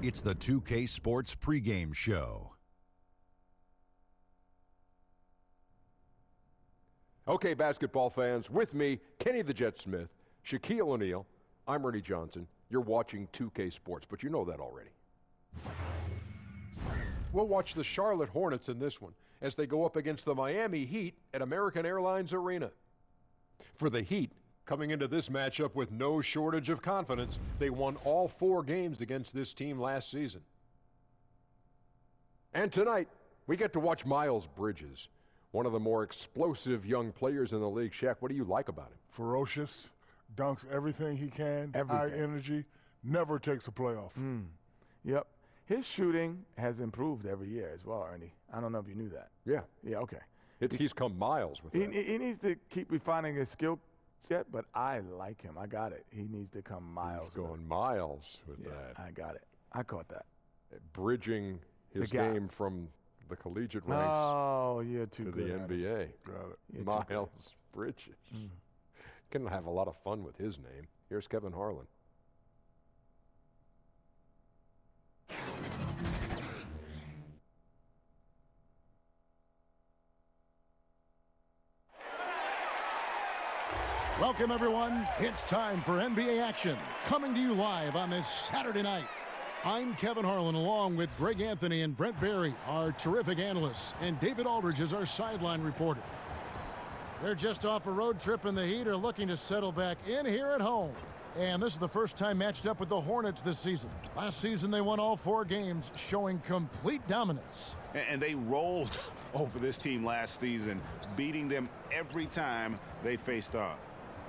It's the 2K Sports pregame show. Okay, basketball fans, with me, Kenny the Jet Smith, Shaquille O'Neal, I'm Ernie Johnson. You're watching 2K Sports, but you know that already. We'll watch the Charlotte Hornets in this one as they go up against the Miami Heat at American Airlines Arena. For the Heat, coming into this matchup with no shortage of confidence, they won all 4 games against this team last season. And tonight, we get to watch Miles Bridges, one of the more explosive young players in the league. Shaq, what do you like about him? Ferocious, dunks everything he can, high energy, never takes a playoff. Yep. His shooting has improved every year as well, Ernie. I don't know if you knew that. Yeah. Yeah, okay. He's come miles with that. He needs to keep refining his skill set, but I like him. I got it. He needs to come miles. He's going miles with that. I got it. I caught that. Bridging his game from the collegiate ranks to the NBA. Miles Bridges. Can have a lot of fun with his name. Here's Kevin Harlan. Welcome, everyone. It's time for NBA action, coming to you live on this Saturday night. I'm Kevin Harlan, along with Greg Anthony and Brent Barry, our terrific analysts, and David Aldridge is our sideline reporter. They're just off a road trip, and the Heat are looking to settle back in here at home. And this is the first time matched up with the Hornets this season. Last season, they won all 4 games, showing complete dominance. And they rolled over this team last season, beating them every time they faced off.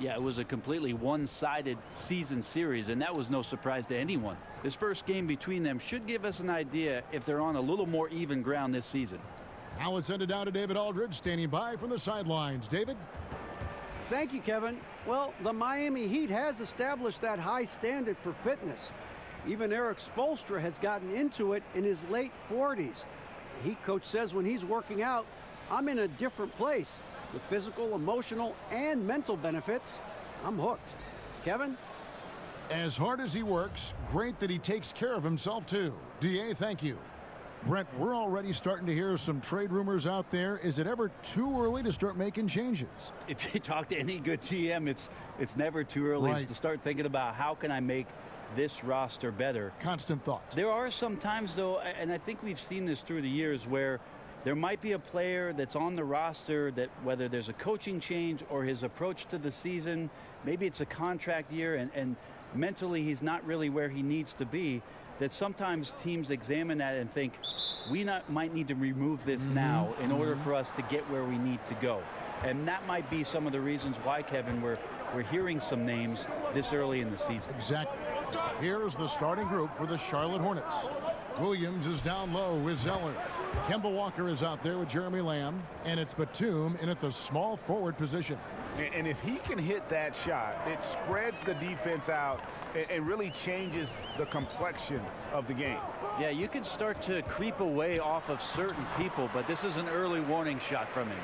Yeah, it was a completely one-sided season series, and that was no surprise to anyone. This first game between them should give us an idea if they're on a little more even ground this season. Now let's send it down to David Aldridge, standing by from the sidelines. David? Thank you, Kevin. Well, the Miami Heat has established that high standard for fitness. Even Eric Spoelstra has gotten into it in his late 40s. The Heat coach says when he's working out, I'm in a different place. With physical, emotional, and mental benefits, I'm hooked. Kevin? As hard as he works, great that he takes care of himself, too. DA, thank you. Brent, we're already starting to hear some trade rumors out there. Is it ever too early to start making changes? If you talk to any good GM, it's never too early to start thinking about how can I make this roster better. Constant thought. There are some times, though, and I think we've seen this through the years, where there might be a player that's on the roster that, whether there's a coaching change or his approach to the season, maybe it's a contract year and mentally he's not really where he needs to be, that sometimes teams examine that and think, we might need to remove this now in order for us to get where we need to go. And that might be some of the reasons why, Kevin, we're hearing some names this early in the season. Exactly. Here's the starting group for the Charlotte Hornets. Williams is down low with Zeller. Kemba Walker is out there with Jeremy Lamb. And it's Batum in at the small forward position. And if he can hit that shot, it spreads the defense out and really changes the complexion of the game. Yeah, you can start to creep away off of certain people, but this is an early warning shot from him.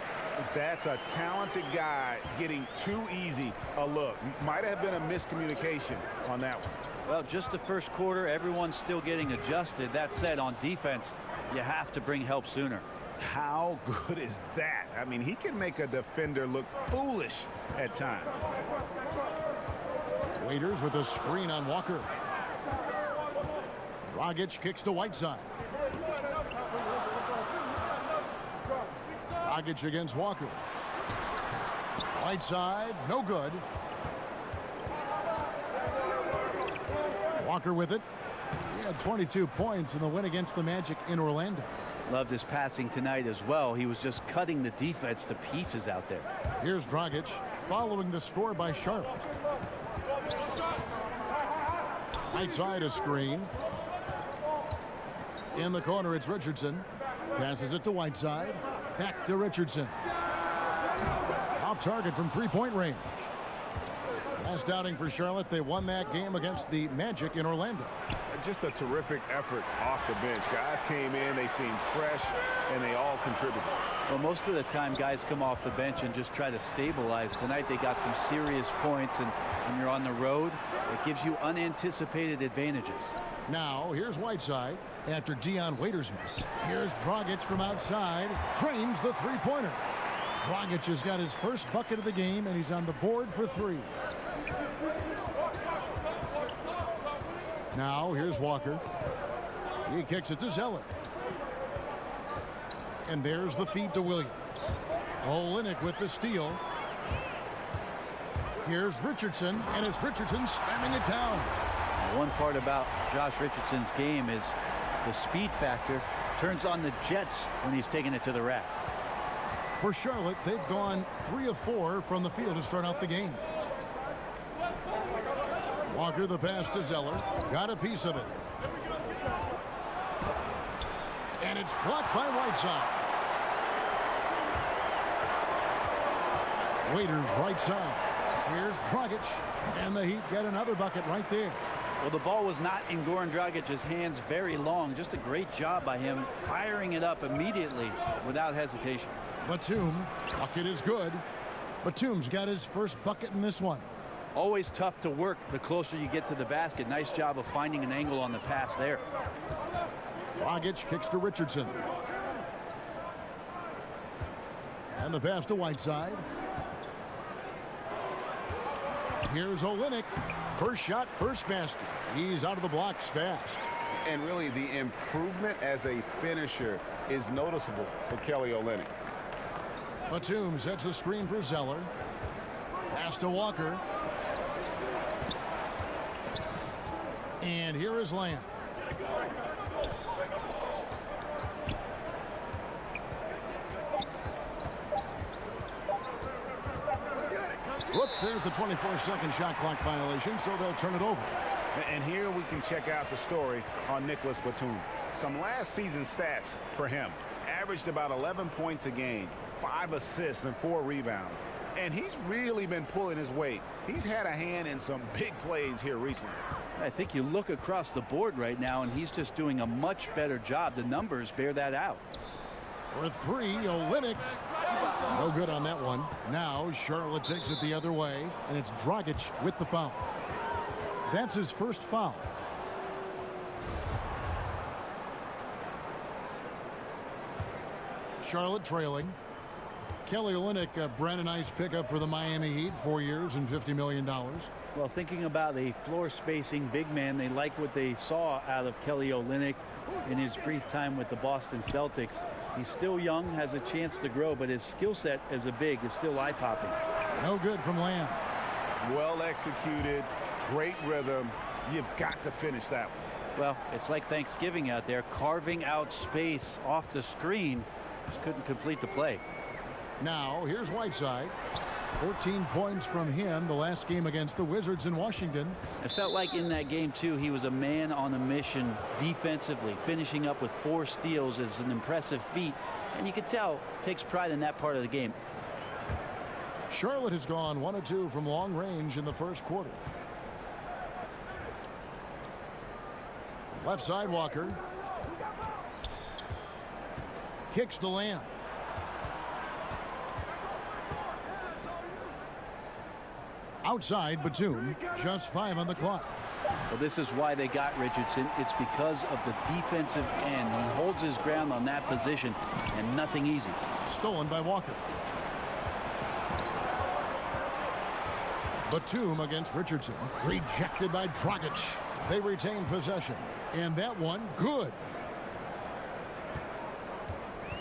That's a talented guy getting too easy a look. Might have been a miscommunication on that one. Well, just the first quarter, everyone's still getting adjusted. That said, on defense, you have to bring help sooner. How good is that? I mean, he can make a defender look foolish at times. Waiters with a screen on Walker. Dragic kicks to Whiteside. Dragic against Walker. Whiteside, no good. Walker with it. He had 22 points in the win against the Magic in Orlando. Loved his passing tonight as well. He was just cutting the defense to pieces out there. Here's Dragic following the score by Sharp. Outside a screen. In the corner, it's Richardson. Passes it to Whiteside. Back to Richardson. Off target from three-point range. Last outing for Charlotte, they won that game against the Magic in Orlando. Just a terrific effort off the bench. Guys came in, they seemed fresh, and they all contributed. Well, most of the time, guys come off the bench and just try to stabilize. Tonight, they got some serious points, and when you're on the road, it gives you unanticipated advantages. Now, here's Whiteside after Dion Waiters' miss. Here's Dragic from outside, drains the three-pointer. Dragic has got his first bucket of the game, and he's on the board for 3. Now, here's Walker. He kicks it to Zeller. And there's the feed to Williams. Olynyk with the steal. Here's Richardson, and it's Richardson slamming it down. One part about Josh Richardson's game is the speed factor. Turns on the jets when he's taking it to the rack. For Charlotte, they've gone 3 of 4 from the field to start out the game. Walker the pass to Zeller. Got a piece of it. And it's blocked by Whiteside. Waiters right side. Here's Dragic. And the Heat get another bucket right there. Well, the ball was not in Goran Dragic's hands very long. Just a great job by him firing it up immediately without hesitation. Batum. Bucket is good. Batum's got his first bucket in this one. Always tough to work the closer you get to the basket. Nice job of finding an angle on the pass there. Dragic kicks to Richardson. And the pass to Whiteside. Here's Olynyk. First shot, first basket. He's out of the blocks fast. And really, the improvement as a finisher is noticeable for Kelly Olynyk. Batum sets a screen for Zeller. Pass to Walker. And here is Lamb. Whoops, there's the 24-second shot clock violation, so they'll turn it over. And here we can check out the story on Nicholas Batum. Some last season stats for him. Averaged about 11 points a game, 5 assists and 4 rebounds. And he's really been pulling his weight. He's had a hand in some big plays here recently. I think you look across the board right now, and he's just doing a much better job. The numbers bear that out. For 3, Olynyk. No good on that one. Now Charlotte takes it the other way, and it's Dragic with the foul. That's his first foul. Charlotte trailing. Kelly Olynyk, Brandon, nice pickup for the Miami Heat. 4 years and $50 million. Well, thinking about a floor spacing big man, they like what they saw out of Kelly Olynyk in his brief time with the Boston Celtics. He's still young, has a chance to grow, but his skill set as a big is still eye-popping. No good from Lamb. Well executed, great rhythm. You've got to finish that one. Well, it's like Thanksgiving out there, carving out space off the screen. Just couldn't complete the play. Now, here's Whiteside. 14 points from him the last game against the Wizards in Washington. It felt like in that game, too, he was a man on a mission defensively. Finishing up with 4 steals is an impressive feat. And you can tell, takes pride in that part of the game. Charlotte has gone 1 of 2 from long range in the first quarter. Left side, Walker. Kicks to Lamb. Outside, Batum, just 5 on the clock. Well, this is why they got Richardson. It's because of the defensive end. He holds his ground on that position, and nothing easy. Stolen by Walker. Batum against Richardson. Rejected by Dragic. They retain possession. And that one, good.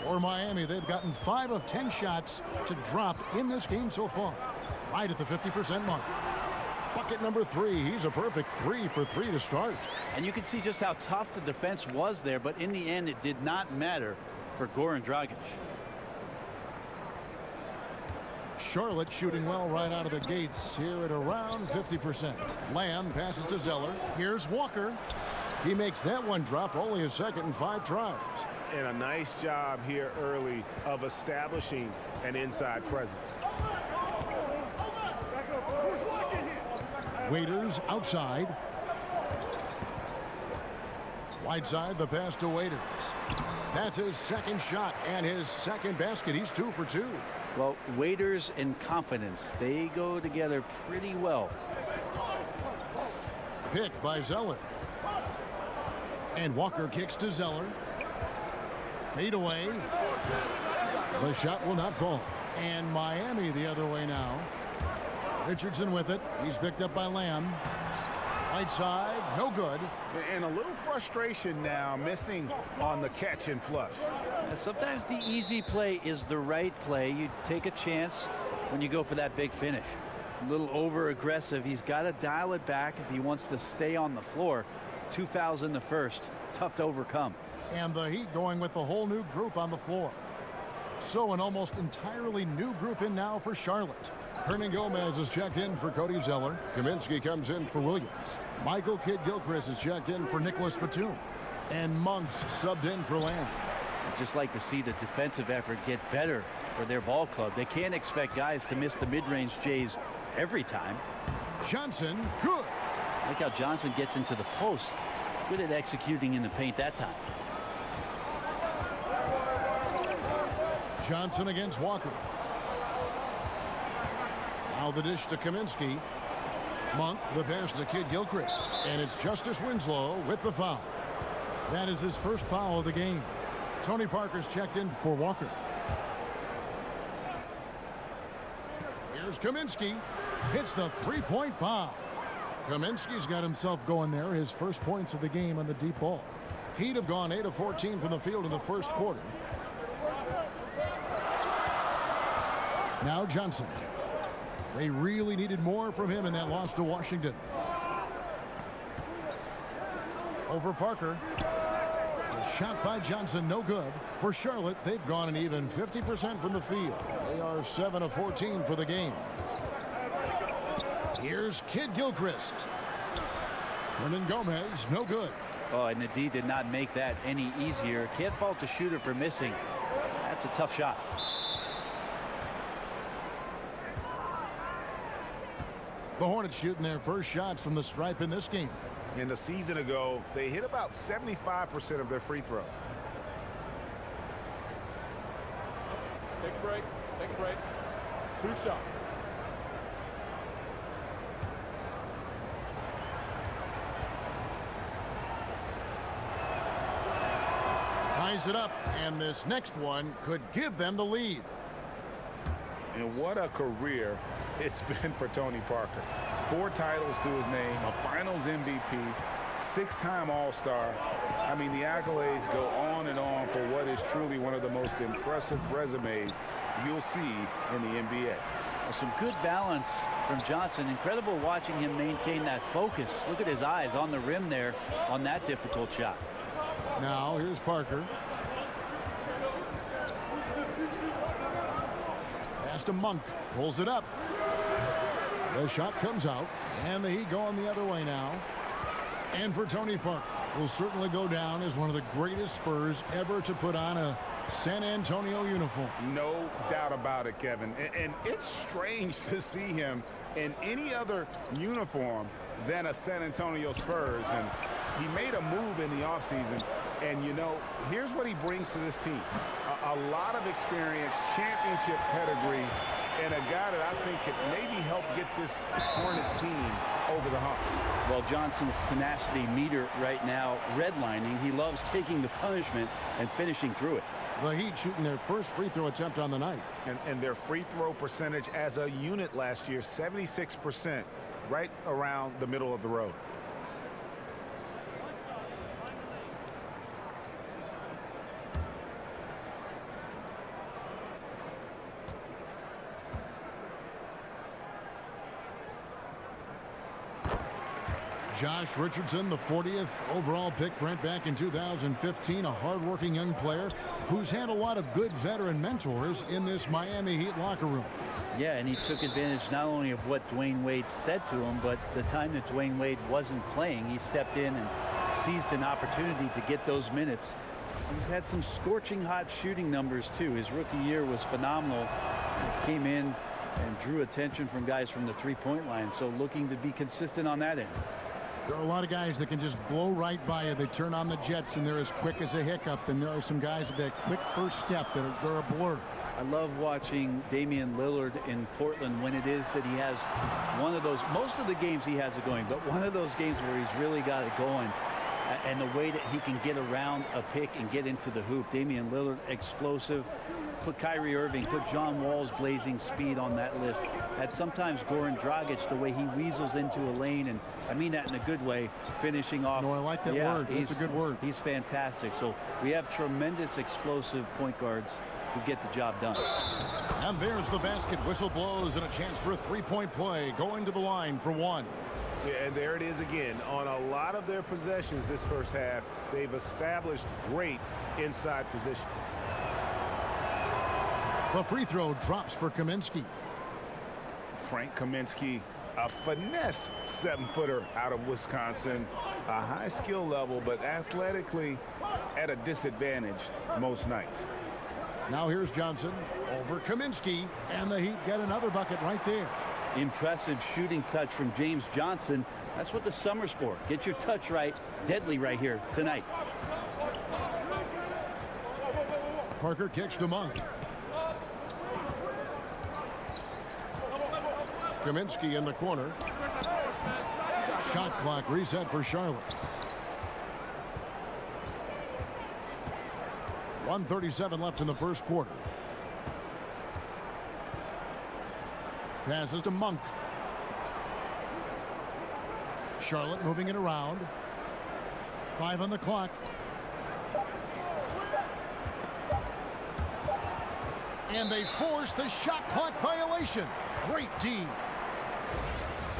For Miami, they've gotten 5 of 10 shots to drop in this game so far. Right at the 50% mark. Bucket number 3. He's a perfect 3 for 3 to start. And you can see just how tough the defense was there, but in the end, it did not matter for Goran Dragic. Charlotte shooting well right out of the gates here at around 50%. Lamb passes to Zeller. Here's Walker. He makes that one drop, only a second and 5 tries. And a nice job here early of establishing an inside presence. Waiters outside. Wide side, the pass to Waiters. That's his second shot and his second basket. He's 2 for 2. Well, Waiters and confidence, they go together pretty well. Picked by Zeller. And Walker kicks to Zeller. Fade away. The shot will not fall. And Miami the other way now. Richardson with it. He's picked up by Lamb. Right side, no good. And a little frustration now, missing on the catch and flush. Sometimes the easy play is the right play. You take a chance when you go for that big finish. A little over aggressive. He's got to dial it back if he wants to stay on the floor. 2 fouls in the first. Tough to overcome. And the Heat going with the whole new group on the floor. So an almost entirely new group in now for Charlotte. Hernan Gomez is checked in for Cody Zeller. Kaminsky comes in for Williams. Michael Kidd-Gilchrist is checked in for Nicholas Batum. And Monks subbed in for Lamb. I'd just like to see the defensive effort get better for their ball club. They can't expect guys to miss the mid-range Jays every time. Johnson, good. Look how Johnson gets into the post. Good at executing in the paint that time. Johnson against Walker. Now the dish to Kaminsky. Monk, the pass to Kidd-Gilchrist. And it's Justice Winslow with the foul. That is his first foul of the game. Tony Parker's checked in for Walker. Here's Kaminsky. Hits the three-point bomb. Kaminsky's got himself going there. His first points of the game on the deep ball. Heat have gone 8 of 14 from the field in the first quarter. Now Johnson. They really needed more from him in that loss to Washington. Over Parker. The shot by Johnson, no good. For Charlotte, they've gone an even 50% from the field. They are 7 of 14 for the game. Here's Kidd-Gilchrist. Hernan Gomez, no good. Oh, and the D did not make that any easier. Can't fault the shooter for missing. That's a tough shot. The Hornets shooting their first shots from the stripe in this game. In the season ago, they hit about 75% of their free throws. Take a break. Take a break. 2 shots. Ties it up, and this next one could give them the lead. And what a career it's been for Tony Parker. 4 titles to his name, a Finals MVP, 6-time All-Star. I mean, the accolades go on and on for what is truly one of the most impressive resumes you'll see in the NBA. Well, some good balance from Johnson. Incredible watching him maintain that focus. Look at his eyes on the rim there on that difficult shot. Now here's Parker. Pass to Monk. Pulls it up. The shot comes out. And the Heat going the other way now. And for Tony Parker, will certainly go down as one of the greatest Spurs ever to put on a San Antonio uniform. No doubt about it, Kevin. And it's strange to see him in any other uniform than a San Antonio Spurs. And he made a move in the offseason. And, you know, here's what he brings to this team. A lot of experience, championship pedigree, and a guy that I think could maybe help get this Hornets team over the hump. Well, Johnson's tenacity meter right now redlining. He loves taking the punishment and finishing through it. The Heat shooting their first free throw attempt on the night. And their free throw percentage as a unit last year, 76%, right around the middle of the road. Josh Richardson, the 40th overall pick, Brent, back in 2015, a hardworking young player who's had a lot of good veteran mentors in this Miami Heat locker room. Yeah, and he took advantage not only of what Dwayne Wade said to him, but the time that Dwayne Wade wasn't playing, he stepped in and seized an opportunity to get those minutes. He's had some scorching hot shooting numbers, too. His rookie year was phenomenal. He came in and drew attention from guys from the three-point line. So looking to be consistent on that end. There are a lot of guys that can just blow right by you. They turn on the jets, and they're as quick as a hiccup. And there are some guys with that quick first step that they're a blur. I love watching Damian Lillard in Portland when it is that he has one of those, most of the games he has it going, but one of those games where he's really got it going, and the way that he can get around a pick and get into the hoop. Damian Lillard, explosive. Put Kyrie Irving, put John Wall's blazing speed on that list. And sometimes Goran Dragic, the way he weasels into a lane, and I mean that in a good way, finishing off. No, I like that word. That's a good word. He's fantastic. So we have tremendous explosive point guards who get the job done. And there's the basket. Whistle blows and a chance for a three-point play. Going to the line for one. Yeah, and there it is again. On a lot of their possessions this first half, they've established great inside position. The free throw drops for Kaminsky. Frank Kaminsky, a finesse 7-footer out of Wisconsin. A high skill level, but athletically at a disadvantage most nights. Now here's Johnson over Kaminsky, and the Heat get another bucket right there. Impressive shooting touch from James Johnson. That's what the summer's for. Get your touch right. Deadly right here tonight. Parker kicks to Monk. Kaminsky in the corner. Shot clock reset for Charlotte. 1:37 left in the first quarter. Passes to Monk. Charlotte moving it around. 5 on the clock. And they force the shot clock violation. Great D.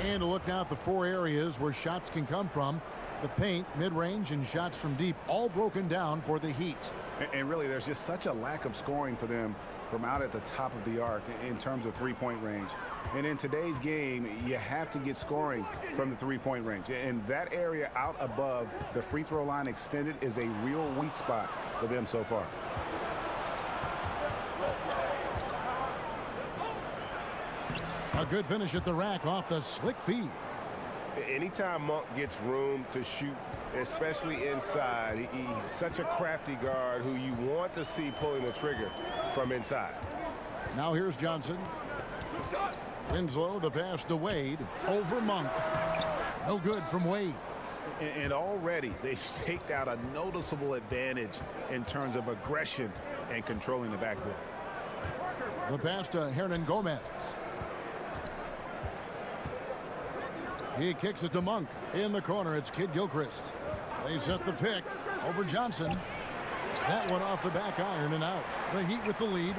And to look now at the 4 areas where shots can come from. The paint, mid-range, and shots from deep, all broken down for the Heat. And really, there's just such a lack of scoring for them from out at the top of the arc in terms of three-point range. And in today's game, you have to get scoring from the three-point range. And that area out above the free throw line extended is a real weak spot for them so far. A good finish at the rack off the slick feed. Anytime Monk gets room to shoot, especially inside, he's such a crafty guard who you want to see pulling the trigger from inside. Now here's Johnson. Winslow, the pass to Wade. Over Monk. No good from Wade. And already they've staked out a noticeable advantage in terms of aggression and controlling the backboard. The pass to Hernan Gomez. He kicks it to Monk. In the corner, it's Kid Gilchrist. They set the pick over Johnson. That one off the back iron and out. The Heat with the lead.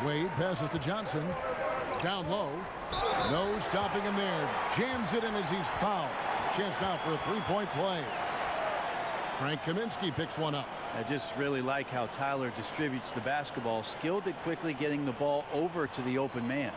Wade passes to Johnson. Down low. No stopping him there. Jams it in as he's fouled. Chance now for a three-point play. Frank Kaminsky picks one up. I just really like how Tyler distributes the basketball. Skilled at quickly getting the ball over to the open man.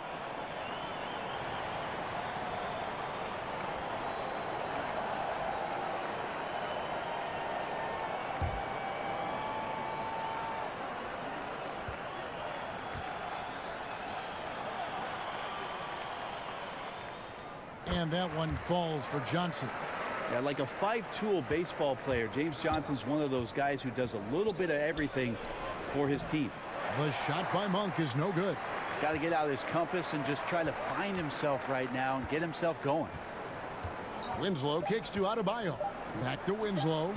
And that one falls for Johnson. Yeah, like a 5-tool baseball player. James Johnson's one of those guys who does a little bit of everything for his team. The shot by Monk is no good. Got to get out his compass and just try to find himself right now and get himself going. Winslow kicks to Adebayo. Back to Winslow.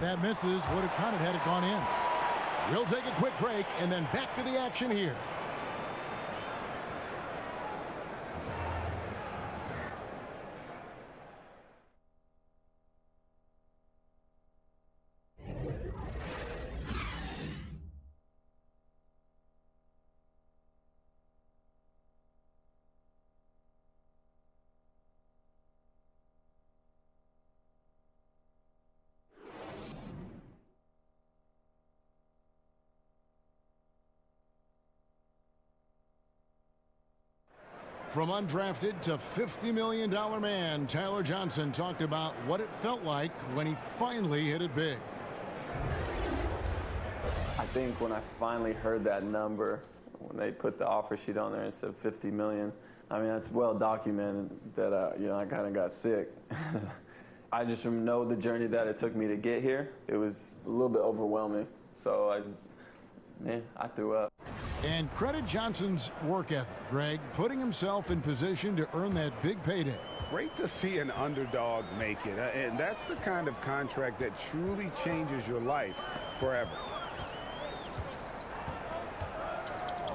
That misses. Would have counted had it gone in. We'll take a quick break and then back to the action here. From undrafted to $50 million man, Tyler Johnson talked about what it felt like when he finally hit it big. I think when I finally heard that number, when they put the offer sheet on there and said $50 million. I mean, that's well documented that, you know, I kind of got sick. I just know the journey that it took me to get here. It was a little bit overwhelming, so I threw up. And credit Johnson's work ethic, Greg, putting himself in position to earn that big payday. Great to see an underdog make it, and that's the kind of contract that truly changes your life forever.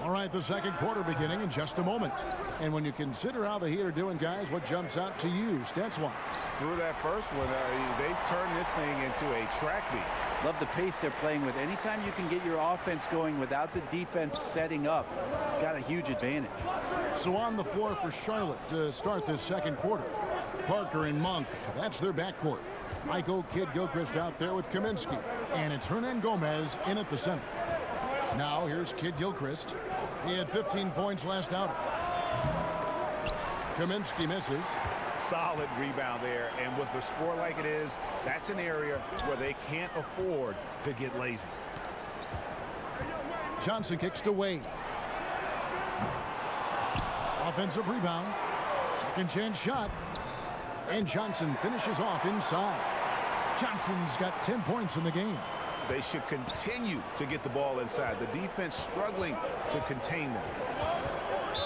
All right, the second quarter beginning in just a moment. And when you consider how the Heat are doing, guys, what jumps out to you, stats-wise? Through that first one, they've turned this thing into a track meet. Love the pace they're playing with. Anytime you can get your offense going without the defense setting up, got a huge advantage. So on the floor for Charlotte to start this second quarter. Parker and Monk, that's their backcourt. Michael Kidd-Gilchrist out there with Kaminsky. And it's Hernan Gomez in at the center. Now here's Kidd-Gilchrist. He had 15 points last outing. Kaminsky misses. Solid rebound there, and with the score like it is, that's an area where they can't afford to get lazy. Johnson kicks to Wade. Offensive rebound. Second chance shot. And Johnson finishes off inside. Johnson's got 10 points in the game. They should continue to get the ball inside. The defense struggling to contain them.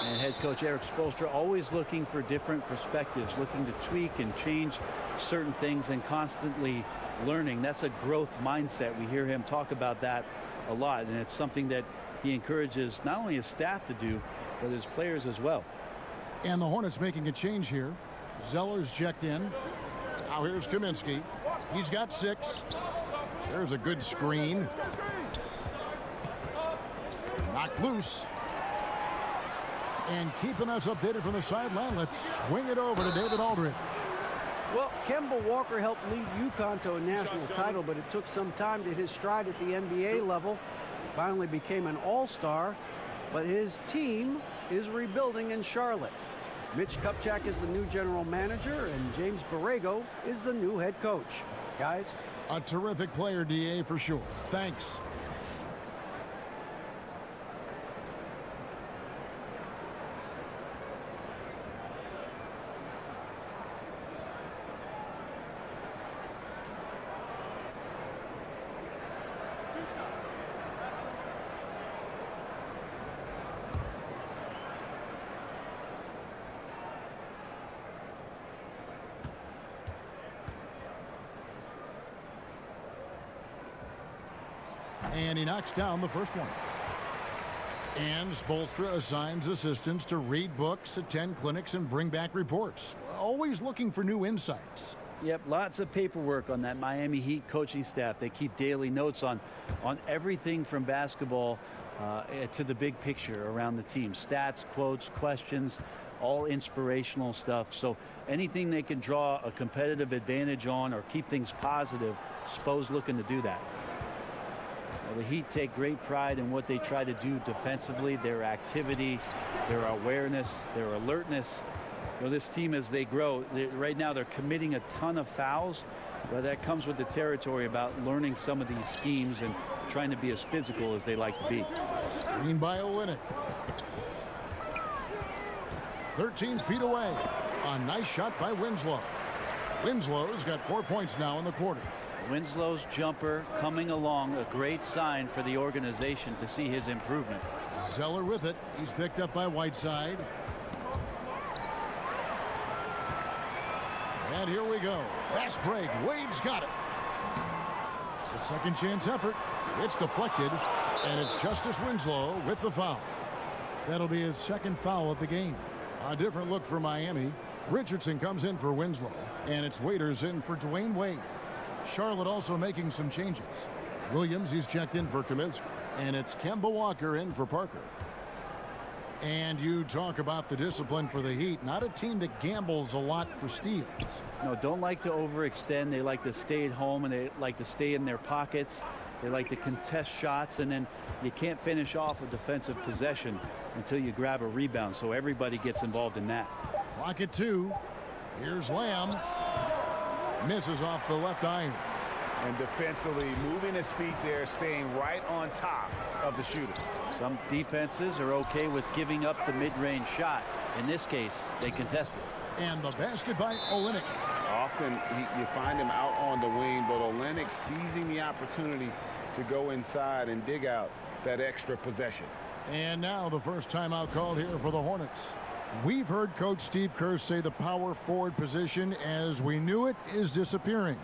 And head coach Eric Spoelstra always looking for different perspectives, looking to tweak and change certain things and constantly learning. That's a growth mindset. We hear him talk about that a lot, and it's something that he encourages not only his staff to do, but his players as well. And the Hornets making a change here. Zeller's checked in. Now here's Kaminsky. He's got 6. There's a good screen. Knocked loose. And keeping us updated from the sideline, let's swing it over to David Aldridge. Well, Kemba Walker helped lead UConn to a national title, but it took some time to hit his stride at the NBA level. He finally became an all-star, but his team is rebuilding in Charlotte. Mitch Kupchak is the new general manager, and James Borrego is the new head coach. Guys? A terrific player, DA, for sure. Thanks. And he knocks down the first one. And Spoelstra assigns assistants to read books, attend clinics, and bring back reports. Always looking for new insights. Yep, lots of paperwork on that Miami Heat coaching staff. They keep daily notes on everything from basketball to the big picture around the team. Stats, quotes, questions, all inspirational stuff. So anything they can draw a competitive advantage on or keep things positive, Spo's looking to do that. The Heat take great pride in what they try to do defensively, their activity, their awareness, their alertness. You know, this team, as they grow, right now they're committing a ton of fouls, but that comes with the territory about learning some of these schemes and trying to be as physical as they like to be. Screen by Olynyk. 13 feet away. A nice shot by Winslow. Winslow's got 4 points now in the quarter. Winslow's jumper coming along, a great sign for the organization to see his improvement. Zeller with it. He's picked up by Whiteside. And here we go. Fast break. Wade's got it. The second chance effort. It's deflected. And it's Justice Winslow with the foul. That'll be his second foul of the game. A different look for Miami. Richardson comes in for Winslow. And it's Waiters in for Dwayne Wade. Charlotte also making some changes. Williams, he's checked in for Kaminsky. And it's Kemba Walker in for Parker. And you talk about the discipline for the Heat. Not a team that gambles a lot for steals. No, don't like to overextend. They like to stay at home, and they like to stay in their pockets. They like to contest shots, and then you can't finish off a defensive possession until you grab a rebound. So everybody gets involved in that. Clock at 2. Here's Lamb. Misses off the left iron. And defensively, moving his feet there, staying right on top of the shooter. Some defenses are okay with giving up the mid-range shot. In this case, they contest it. And the basket by Olynyk. Often you find him out on the wing, but Olynyk seizing the opportunity to go inside and dig out that extra possession. And now the first timeout called here for the Hornets. We've heard Coach Steve Kerr say the power forward position, as we knew it, is disappearing.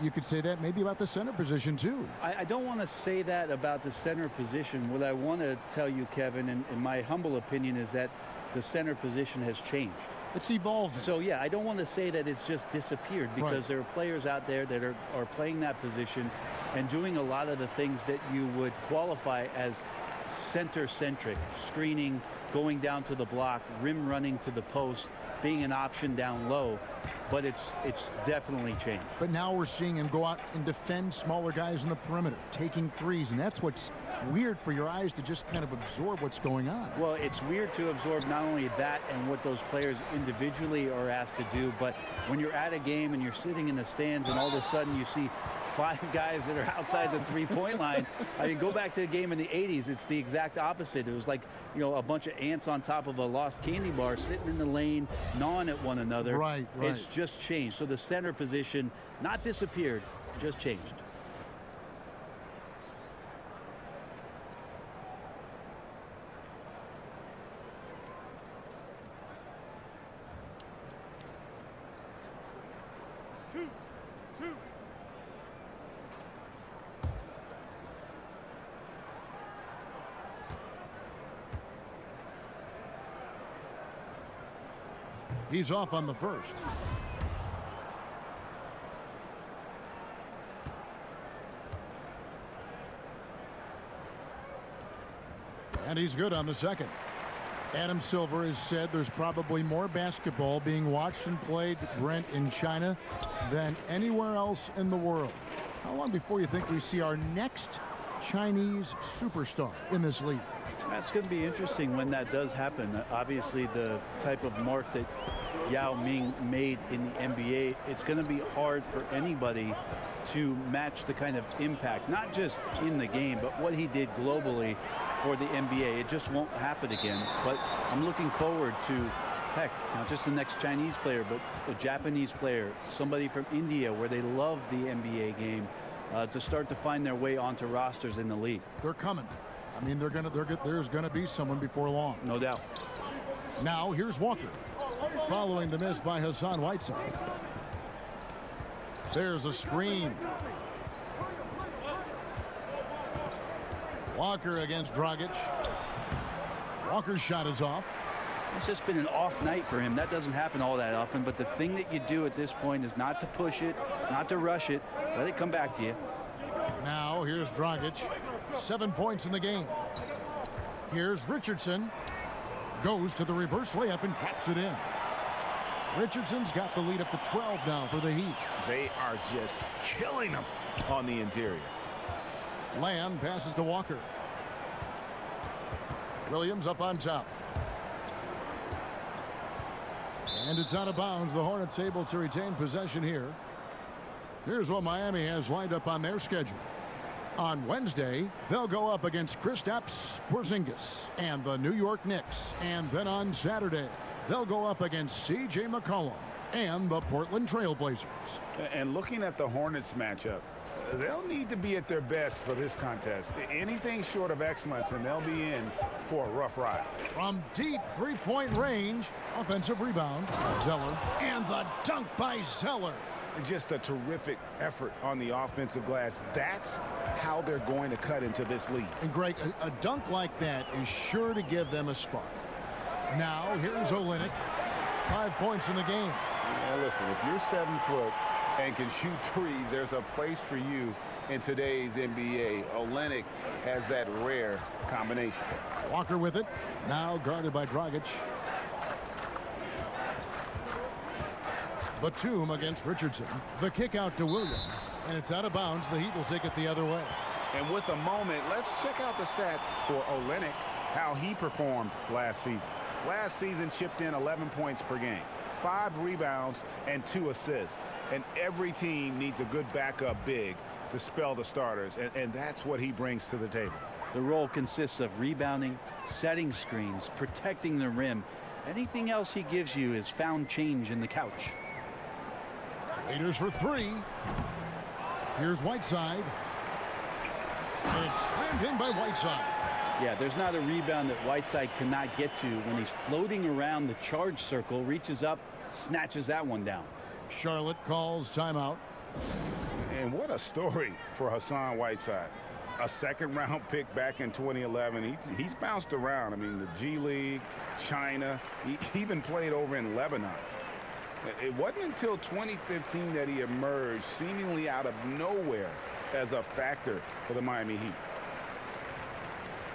You could say that maybe about the center position, too. I don't want to say that about the center position. What I want to tell you, Kevin, in my humble opinion, is that the center position has changed. It's evolved. So, yeah, I don't want to say that it's just disappeared, because there are players out there that are playing that position and doing a lot of the things that you would qualify as center-centric, screening, going down to the block, rim running to the post, being an option down low. But it's definitely changed. But now we're seeing him go out and defend smaller guys in the perimeter, taking threes, and that's what's weird for your eyes to just kind of absorb what's going on. Well, it's weird to absorb not only that and what those players individually are asked to do, but when you're at a game and you're sitting in the stands and all of a sudden you see 5 guys that are outside the three-point line. I mean, go back to the game in the 80s. It's the exact opposite. It was like, you know, a bunch of ants on top of a lost candy bar sitting in the lane, gnawing at one another. Right. It's just changed. So the center position, not disappeared, just changed. He's off on the first. And he's good on the second. Adam Silver has said there's probably more basketball being watched and played, Brent, in China than anywhere else in the world. How long before you think we see our next Chinese superstar in this league? That's going to be interesting when that does happen. Obviously, the type of mark that Yao Ming made in the NBA, it's going to be hard for anybody to match the kind of impact, not just in the game, but what he did globally for the NBA. It just won't happen again. But I'm looking forward to, heck, not just the next Chinese player, but a Japanese player, somebody from India where they love the NBA game, to start to find their way onto rosters in the league. They're coming. I mean, there's going to be someone before long. No doubt. Now, here's Walker. Following the miss by Hassan Whiteside. There's a screen. Walker against Dragic. Walker's shot is off. It's just been an off night for him. That doesn't happen all that often. But the thing that you do at this point is not to push it, not to rush it. Let it come back to you. Now, here's Dragic. 7 points in the game. Here's Richardson. Goes to the reverse layup and taps it in. Richardson's got the lead up to 12 now for the Heat. They are just killing them on the interior. Lamb passes to Walker. Williams up on top. And it's out of bounds. The Hornets able to retain possession here. Here's what Miami has lined up on their schedule. On Wednesday, they'll go up against Kristaps Porzingis and the New York Knicks. And then on Saturday, they'll go up against C.J. McCollum and the Portland Trail Blazers. And looking at the Hornets matchup, they'll need to be at their best for this contest. Anything short of excellence, and they'll be in for a rough ride. From deep three-point range, offensive rebound, Zeller, and the dunk by Zeller. Just a terrific effort on the offensive glass. That's how they're going to cut into this lead. And Greg, a dunk like that is sure to give them a spark. Now, here's Olynyk. 5 points in the game. Now listen, if you're 7 foot and can shoot threes, there's a place for you in today's NBA. Olynyk has that rare combination. Walker with it. Now guarded by Dragic. Batum against Richardson. The kick out to Williams. And it's out of bounds. The Heat will take it the other way. And with a moment, let's check out the stats for Olynyk, how he performed last season. Last season chipped in 11 points per game. 5 rebounds, and 2 assists. And every team needs a good backup big to spell the starters, and that's what he brings to the table. The role consists of rebounding, setting screens, protecting the rim. Anything else he gives you is found change in the couch. Waiters for 3. Here's Whiteside. And it's slammed in by Whiteside. Yeah, there's not a rebound that Whiteside cannot get to when he's floating around the charge circle, reaches up, snatches that one down. Charlotte calls timeout. And what a story for Hassan Whiteside. A second-round pick back in 2011. He's bounced around. I mean, the G League, China, he even played over in Lebanon. It wasn't until 2015 that he emerged seemingly out of nowhere as a factor for the Miami Heat.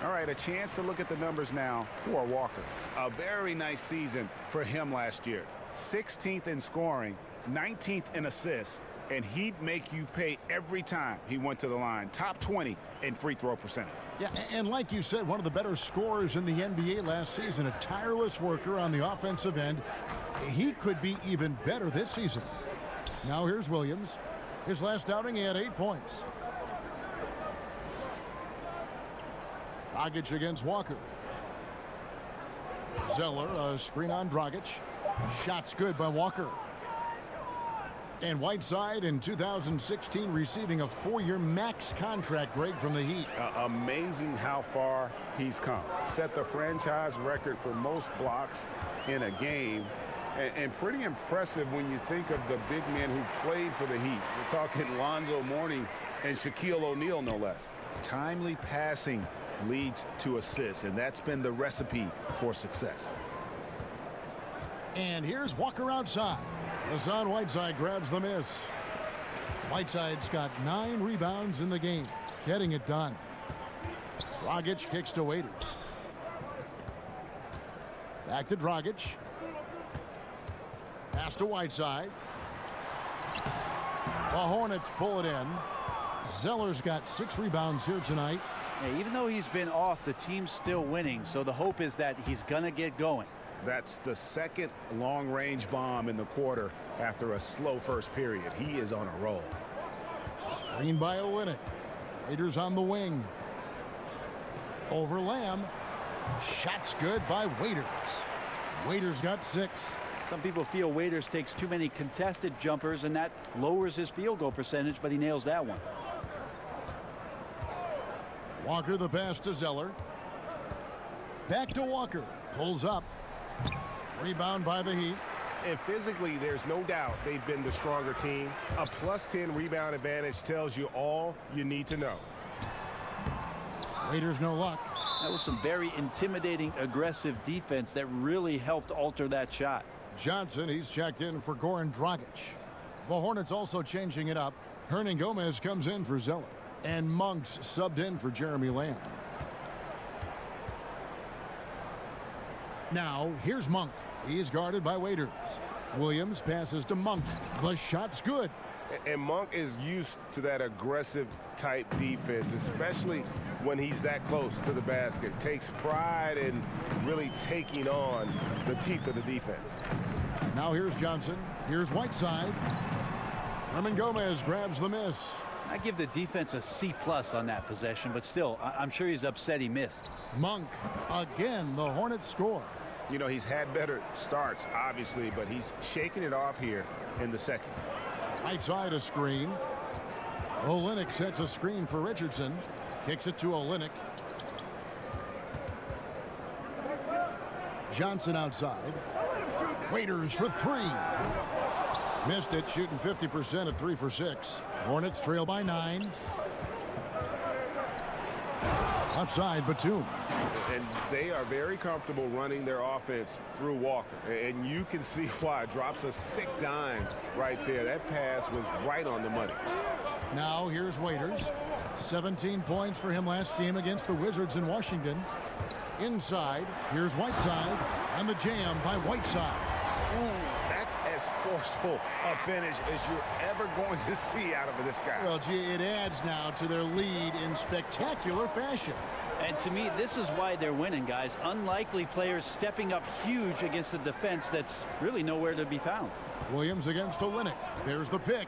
All right, a chance to look at the numbers now for Walker. A very nice season for him last year. 16th in scoring, 19th in assists, and he'd make you pay every time he went to the line. Top 20 in free throw percentage. Yeah, and like you said, one of the better scorers in the NBA last season, a tireless worker on the offensive end. He could be even better this season. Now here's Williams. His last outing, he had 8 points. Dragic against Walker. Zeller, a screen on Dragic. Shots good by Walker. And Whiteside in 2016 receiving a 4-year max contract, Greg, from the Heat. Amazing how far he's come. Set the franchise record for most blocks in a game. And pretty impressive when you think of the big men who played for the Heat. We're talking Lonzo Mourning and Shaquille O'Neal, no less. Timely passing leads to assists, and that's been the recipe for success. And here's Walker outside. Hassan Whiteside grabs the miss. Whiteside's got 9 rebounds in the game, getting it done. Dragic kicks to Waiters. Back to Dragic. Pass to Whiteside. The Hornets pull it in. Zeller's got 6 rebounds here tonight. Yeah, even though he's been off, the team's still winning, so the hope is that he's gonna get going. That's the second long-range bomb in the quarter after a slow first period. He is on a roll. Screen by Olynyk. Waiters on the wing. Over Lamb. Shots good by Waiters. Waiters got 6. Some people feel Waiters takes too many contested jumpers, and that lowers his field goal percentage, but he nails that one. Walker the pass to Zeller. Back to Walker. Pulls up. Rebound by the Heat. And physically, there's no doubt they've been the stronger team. A +10 rebound advantage tells you all you need to know. Waiters no luck. That was some very intimidating, aggressive defense that really helped alter that shot. Johnson, he's checked in for Goran Dragic. The Hornets also changing it up. Hernan Gomez comes in for Zeller. And Monk's subbed in for Jeremy Lamb. Now, here's Monk. He's guarded by Waiters. Williams passes to Monk. The shot's good. And Monk is used to that aggressive type defense, especially when he's that close to the basket. Takes pride in really taking on the teeth of the defense. Now here's Johnson. Here's Whiteside. Hernan Gomez grabs the miss. I give the defense a C+ on that possession, but still, I'm sure he's upset he missed. Monk, again, the Hornets score. You know, he's had better starts, obviously, but he's shaking it off here in the second. Right side a screen. Olynyk sets a screen for Richardson. Kicks it to Olynyk. Johnson outside. Waiters for 3. Missed it, shooting 50% at 3 for 6. Hornets trail by 9. Outside Batum. And they are very comfortable running their offense through Walker. And you can see why. Drops a sick dime right there. That pass was right on the money. Now here's Waiters. 17 points for him last game against the Wizards in Washington. Inside, here's Whiteside. And the jam by Whiteside. Ooh, that's as forceful a finish as you're ever going to see out of this guy. Well, gee, it adds now to their lead in spectacular fashion. And to me, this is why they're winning, guys. Unlikely players stepping up huge against a defense that's really nowhere to be found. Williams against Olynyk. There's the pick.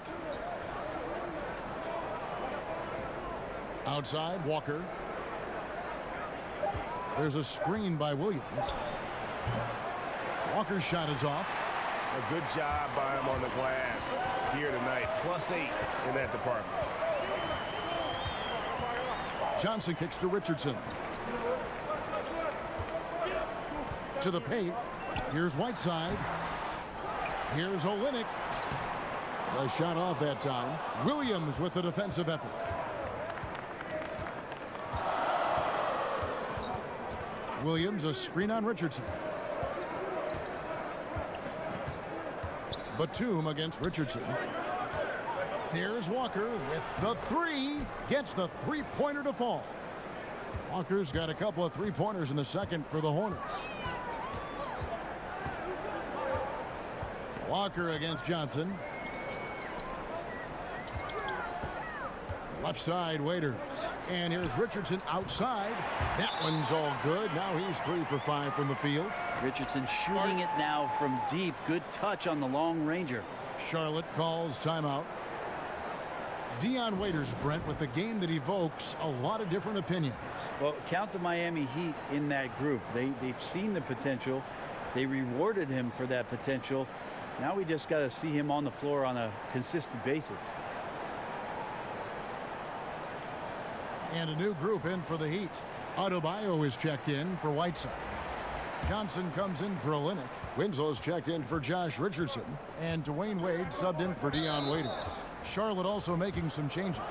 Outside, Walker. There's a screen by Williams. Walker's shot is off. A good job by him on the glass here tonight. +8 in that department. Johnson kicks to Richardson. To the paint. Here's Whiteside. Here's Olynyk. A shot off that time. Williams with the defensive effort. Williams, a screen on Richardson. Batum against Richardson. Here's Walker with the three. Gets the three-pointer to fall. Walker's got a couple of three-pointers in the second for the Hornets. Walker against Johnson. Left side, Waiters. And here's Richardson outside. That one's all good. Now he's 3 for 5 from the field. Richardson shooting it now from deep. Good touch on the long ranger. Charlotte calls timeout. Dion Waiters, Brent, with the game that evokes a lot of different opinions. Well, count the Miami Heat in that group. They've seen the potential. They rewarded him for that potential. Now we just got to see him on the floor on a consistent basis. And a new group in for the Heat. Adebayo is checked in for Whiteside. Johnson comes in for Olynyk. Winslow's checked in for Josh Richardson. And Dwayne Wade subbed in for Dion Waiters. Charlotte also making some changes.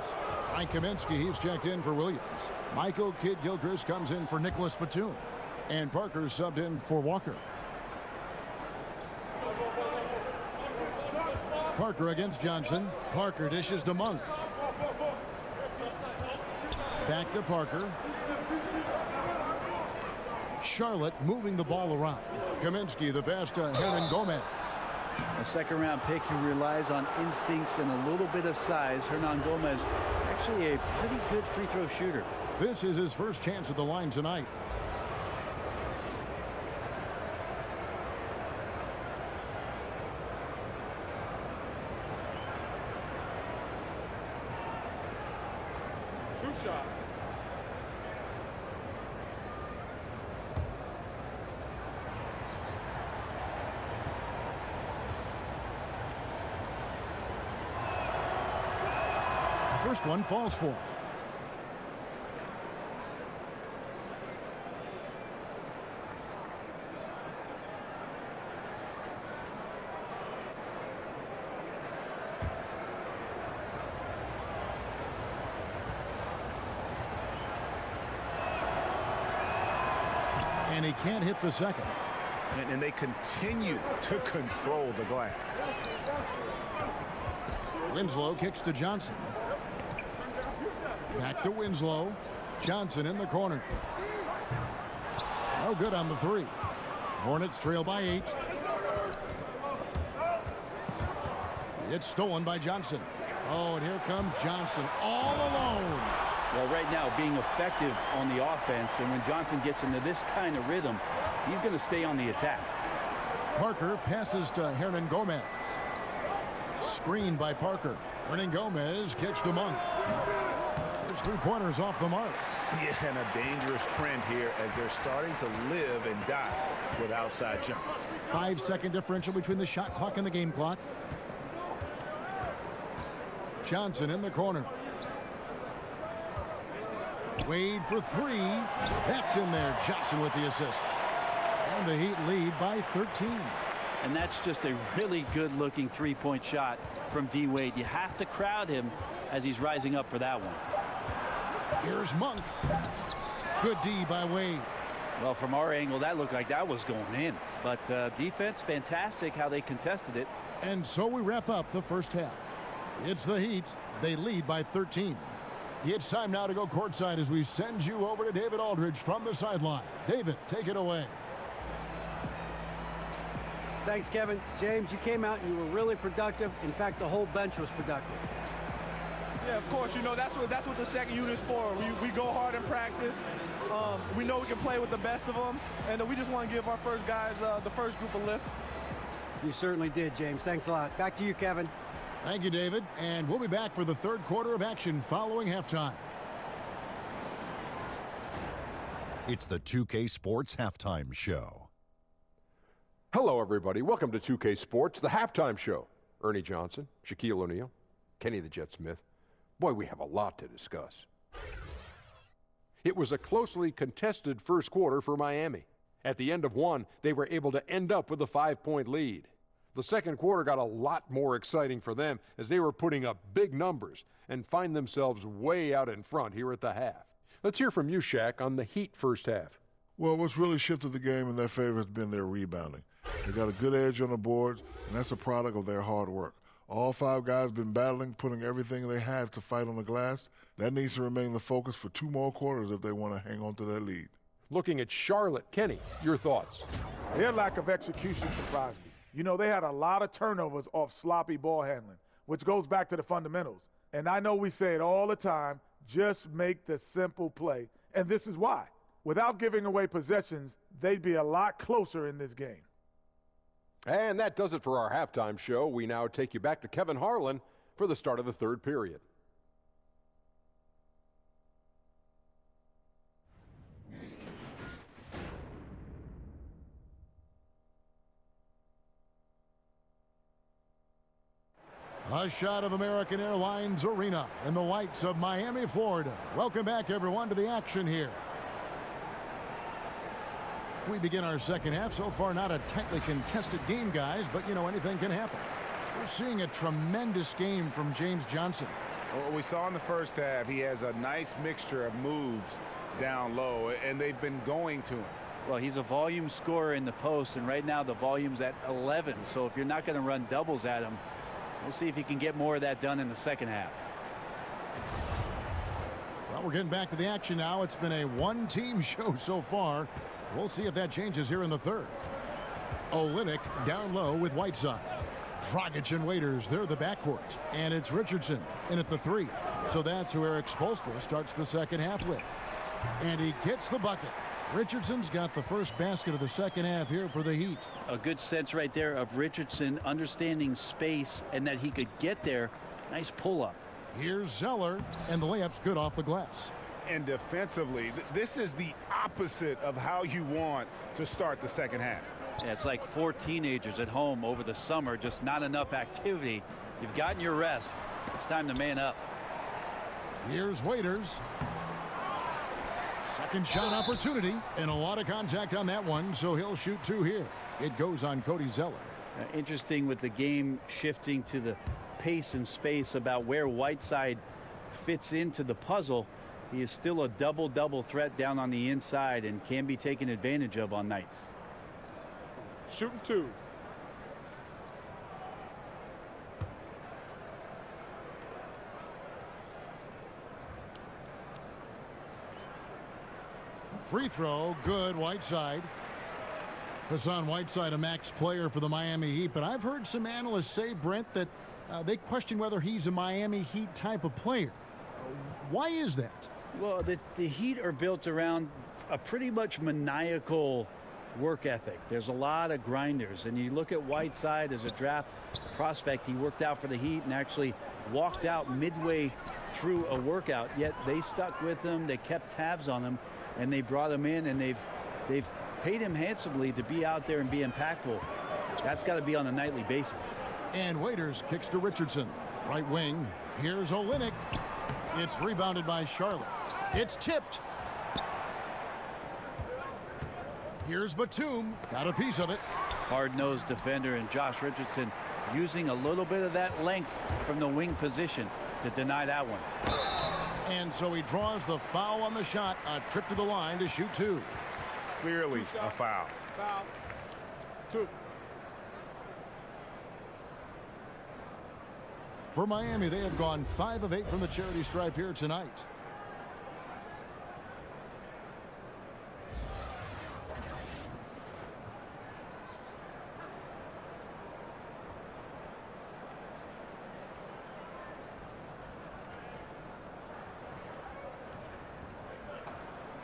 Mike Kaminsky, he's checked in for Williams. Michael Kidd-Gilchrist comes in for Nicholas Batum. And Parker subbed in for Walker. Parker against Johnson. Parker dishes to Monk. Back to Parker. Charlotte moving the ball around. Kaminsky, the pass to Hernangomez. A second-round pick who relies on instincts and a little bit of size. Hernangomez, actually a pretty good free throw shooter. This is his first chance at the line tonight. Two shots. First one falls for him. And he can't hit the second. And they continue to control the glass. Winslow kicks to Johnson. Back to Winslow. Johnson in the corner. No good on the three. Hornets trail by 8. It's stolen by Johnson. Oh, and here comes Johnson all alone. Well, right now being effective on the offense, and when Johnson gets into this kind of rhythm, he's going to stay on the attack. Parker passes to Hernangomez. Screened by Parker. Hernangomez kicks to Monk. His three-pointers off the mark. Yeah, and a dangerous trend here as they're starting to live and die with outside jumpers. 5-second differential between the shot clock and the game clock. Johnson in the corner. Wade for 3. That's in there. Johnson with the assist. And the Heat lead by 13. And that's just a really good-looking three-point shot from D. Wade. You have to crowd him as he's rising up for that one. Here's Monk. Good D by Wade. Well, from our angle, that looked like that was going in. But defense, fantastic how they contested it. And so we wrap up the first half. It's the Heat. They lead by 13. It's time now to go courtside as we send you over to David Aldridge from the sideline. David, take it away. Thanks, Kevin. James, you came out and you were really productive. In fact, the whole bench was productive. Yeah, of course. You know, that's what the second unit's for. We go hard in practice. We know we can play with the best of them, and we just want to give our first guys the first group a lift. You certainly did, James. Thanks a lot. Back to you, Kevin. Thank you, David. And we'll be back for the third quarter of action following halftime. It's the 2K Sports Halftime Show. Hello, everybody. Welcome to 2K Sports, the halftime show. Ernie Johnson, Shaquille O'Neal, Kenny the Jet Smith. Boy, we have a lot to discuss. It was a closely contested first quarter for Miami. At the end of one, they were able to end up with a 5-point lead. The second quarter got a lot more exciting for them as they were putting up big numbers and find themselves way out in front here at the half. Let's hear from you, Shaq, on the Heat first half. Well, what's really shifted the game in their favor has been their rebounding. They got a good edge on the boards, and that's a product of their hard work. All 5 guys been battling, putting everything they have to fight on the glass. That needs to remain the focus for 2 more quarters if they want to hang on to that lead. Looking at Charlotte, Kenny, your thoughts? Their lack of execution surprised me. You know, they had a lot of turnovers off sloppy ball handling, which goes back to the fundamentals. And I know we say it all the time, just make the simple play. And this is why. Without giving away possessions, they'd be a lot closer in this game. And that does it for our halftime show. We now take you back to Kevin Harlan for the start of the third period. A shot of American Airlines Arena in the lights of Miami, Florida. Welcome back, everyone, to the action here. We begin our second half. So far, not a tightly contested game, guys, but, you know, anything can happen. We're seeing a tremendous game from James Johnson. Well, we saw in the first half, he has a nice mixture of moves down low, and they've been going to him. Well, he's a volume scorer in the post, and right now the volume's at 11. So if you're not going to run doubles at him, we'll see if he can get more of that done in the second half. Well, we're getting back to the action now. It's been a one-team show so far. We'll see if that changes here in the third. Olynyk down low with Whiteside. Dragic and Waiters, they're the backcourt. And it's Richardson in at the 3. So that's who Eric Spoelstra starts the second half with. And he gets the bucket. Richardson's got the first basket of the second half here for the Heat. A good sense right there of Richardson understanding space and that he could get there. Nice pull-up. Here's Zeller, and the layup's good off the glass. And defensively, this is the opposite of how you want to start the second half. Yeah, it's like 4 teenagers at home over the summer, just not enough activity. You've gotten your rest. It's time to man up. Here's Waiters. Second shot opportunity, and a lot of contact on that one, so he'll shoot 2 here. It goes on Cody Zeller. Interesting with the game shifting to the pace and space about where Whiteside fits into the puzzle. He is still a double-double threat down on the inside and can be taken advantage of on nights. Shooting 2. Free throw, good. Whiteside. Hassan Whiteside, a max player for the Miami Heat, but I've heard some analysts say, Brent, that they question whether he's a Miami Heat type of player. Why is that? Well, the Heat are built around a pretty much maniacal work ethic. There's a lot of grinders, and you look at Whiteside as a draft prospect. He worked out for the Heat and actually walked out midway through a workout, yet they stuck with him. They kept tabs on him, and they brought him in, and they've paid him handsomely to be out there and be impactful. That's got to be on a nightly basis. And Waiters kicks to Richardson. Right wing. Here's Olynyk. It's rebounded by Charlotte. It's tipped. Here's Batum. Got a piece of it. Hard-nosed defender, and Josh Richardson using a little bit of that length from the wing position to deny that one. And so he draws the foul on the shot. A trip to the line to shoot 2. Clearly a foul. Foul. 2. For Miami, they have gone 5 of 8 from the charity stripe here tonight.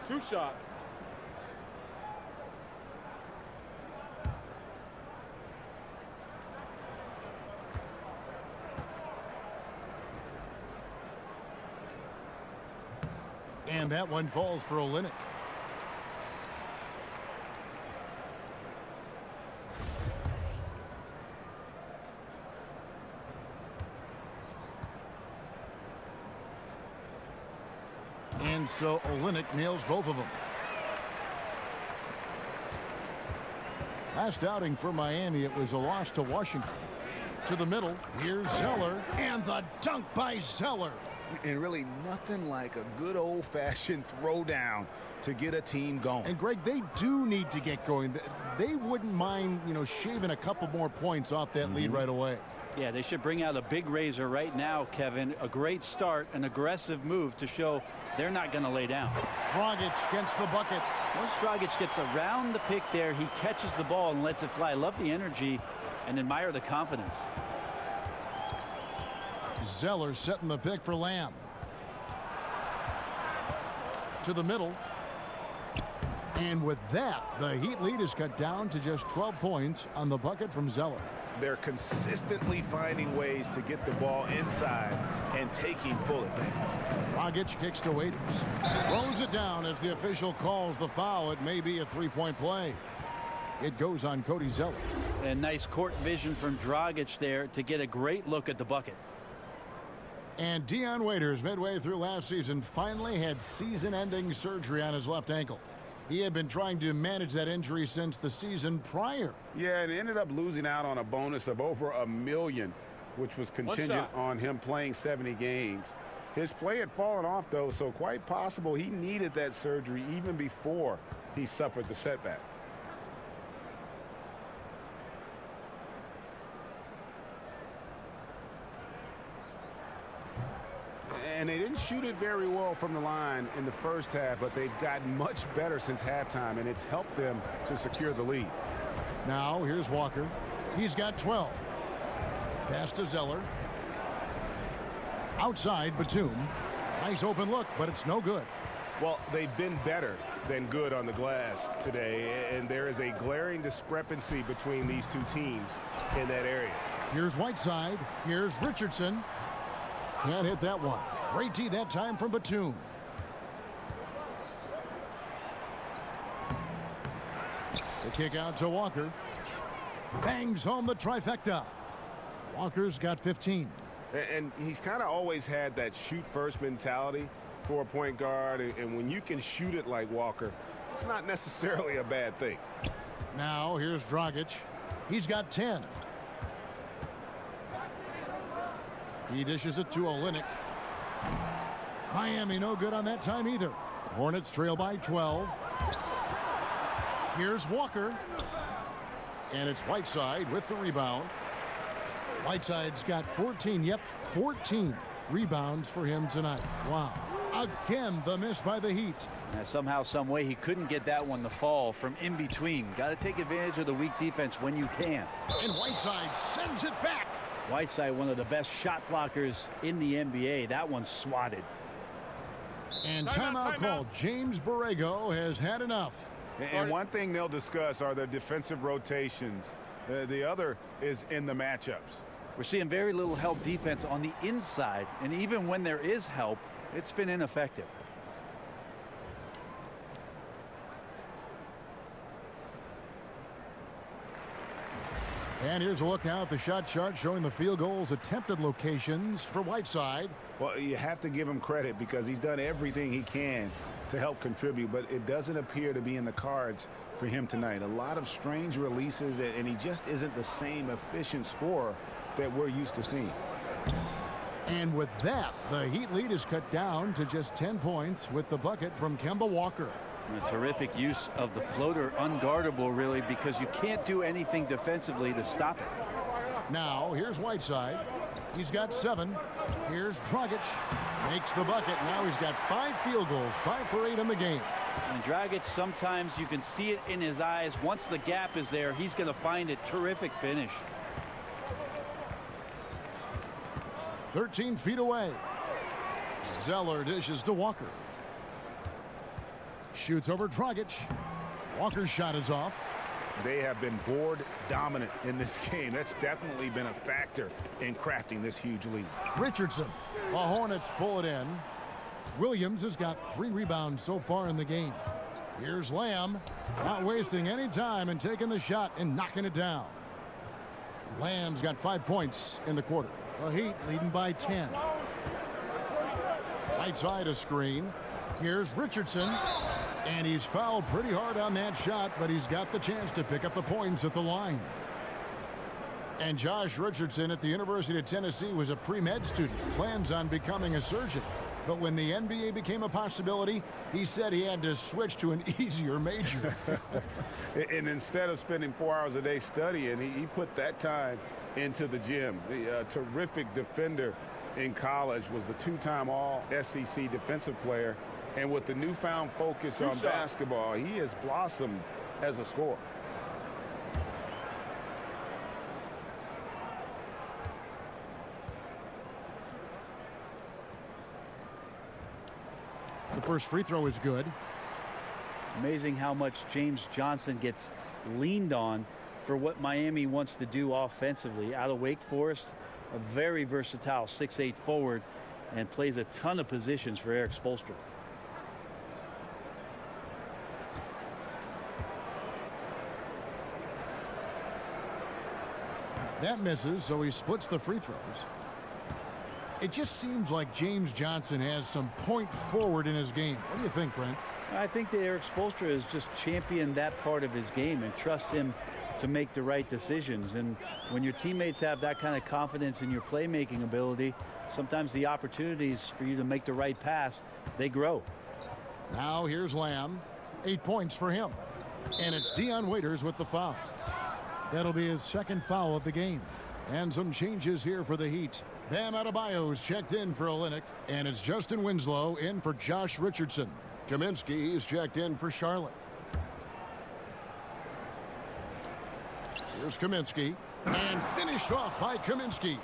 2 shots. And that one falls for Olynyk. And so Olynyk nails both of them. Last outing for Miami, it was a loss to Washington. To the middle, here's Zeller, and the dunk by Zeller. And really nothing like a good old-fashioned throwdown to get a team going. And Greg, they do need to get going. They wouldn't mind, shaving a couple more points off that lead right away. Yeah, they should bring out a big razor right now, Kevin. A great start, an aggressive move to show they're not going to lay down. Dragic gets the bucket. Once Dragic gets around the pick there, he catches the ball and lets it fly. I love the energy and admire the confidence. Zeller setting the pick for Lamb. To the middle. And with that, the Heat lead is cut down to just 12 points on the bucket from Zeller. They're consistently finding ways to get the ball inside and taking full advantage. Dragic kicks to Waiters. Throws it down as the official calls the foul. It may be a three-point play. It goes on Cody Zeller. And nice court vision from Dragic there to get a great look at the bucket. And Dion Waiters, midway through last season, finally had season-ending surgery on his left ankle. He had been trying to manage that injury since the season prior. Yeah, and ended up losing out on a bonus of over $1 million, which was contingent on him playing 70 games. His play had fallen off, though, so quite possible he needed that surgery even before he suffered the setback. And they didn't shoot it very well from the line in the first half, but they've gotten much better since halftime, and it's helped them to secure the lead. Now, here's Walker. He's got 12. Pass to Zeller. Outside, Batum. Nice open look, but it's no good. Well, they've been better than good on the glass today, and there is a glaring discrepancy between these two teams in that area. Here's Whiteside. Here's Richardson. Can't hit that one. Great tee that time from Batum. The kick out to Walker. Bangs home the trifecta. Walker's got 15. And he's kind of always had that shoot-first mentality for a point guard. And when you can shoot it like Walker, it's not necessarily a bad thing. Now here's Dragic. He's got 10. He dishes it to Olynyk. Miami no good on that time either. Hornets trail by 12. Here's Walker. And it's Whiteside with the rebound. Whiteside's got 14. Yep, 14 rebounds for him tonight. Wow. Again, the miss by the Heat. Somehow, some way, he couldn't get that one to fall from in between. Got to take advantage of the weak defense when you can. And Whiteside sends it back. Whiteside, one of the best shot blockers in the NBA. That one's swatted. And timeout called. James Borrego has had enough. And one thing they'll discuss are the defensive rotations. The other is in the matchups. We're seeing very little help defense on the inside, and even when there is help, it's been ineffective. And here's a look now at the shot chart showing the field goals attempted locations for Whiteside. Well, you have to give him credit because he's done everything he can to help contribute, but it doesn't appear to be in the cards for him tonight. A lot of strange releases, and he just isn't the same efficient scorer that we're used to seeing. And with that, the Heat lead is cut down to just 10 points with the bucket from Kemba Walker. A terrific use of the floater, unguardable really, because you can't do anything defensively to stop it. Now here's Whiteside. He's got 7. Here's Dragic. Makes the bucket. Now he's got 5 field goals, 5 for 8 in the game. And Dragic, sometimes you can see it in his eyes. Once the gap is there, he's going to find it. Terrific finish. 13 feet away. Zeller dishes to Walker. Shoots over Dragic. Walker's shot is off. They have been board dominant in this game. That's definitely been a factor in crafting this huge lead. Richardson. The Hornets pull it in. Williams has got 3 rebounds so far in the game. Here's Lamb, not wasting any time and taking the shot and knocking it down. Lamb's got 5 points in the quarter. The Heat leading by 10. Right side a screen. Here's Richardson, and he's fouled pretty hard on that shot, but he's got the chance to pick up the points at the line. And Josh Richardson at the University of Tennessee was a pre-med student, plans on becoming a surgeon. But when the NBA became a possibility, he said he had to switch to an easier major. And instead of spending 4 hours a day studying, he put that time into the gym. The terrific defender in college, was the 2-time All-SEC defensive player. And with the newfound focus on basketball, he has blossomed as a scorer. The first free throw is good. Amazing how much James Johnson gets leaned on for what Miami wants to do offensively. Out of Wake Forest, a very versatile 6'8" forward, and plays a ton of positions for Eric Spoelstra. That misses, so he splits the free throws. It just seems like James Johnson has some point forward in his game. What do you think, Brent? I think that Eric Spoelstra has just championed that part of his game and trusts him to make the right decisions. And when your teammates have that kind of confidence in your playmaking ability, sometimes the opportunities for you to make the right pass, they grow. Now here's Lamb. 8 points for him. And it's Dion Waiters with the foul. That'll be his second foul of the game. And some changes here for the Heat. Bam Adebayo's checked in for Olynyk, and it's Justin Winslow in for Josh Richardson. Kaminsky is checked in for Charlotte. Here's Kaminsky, and finished off by Kaminsky.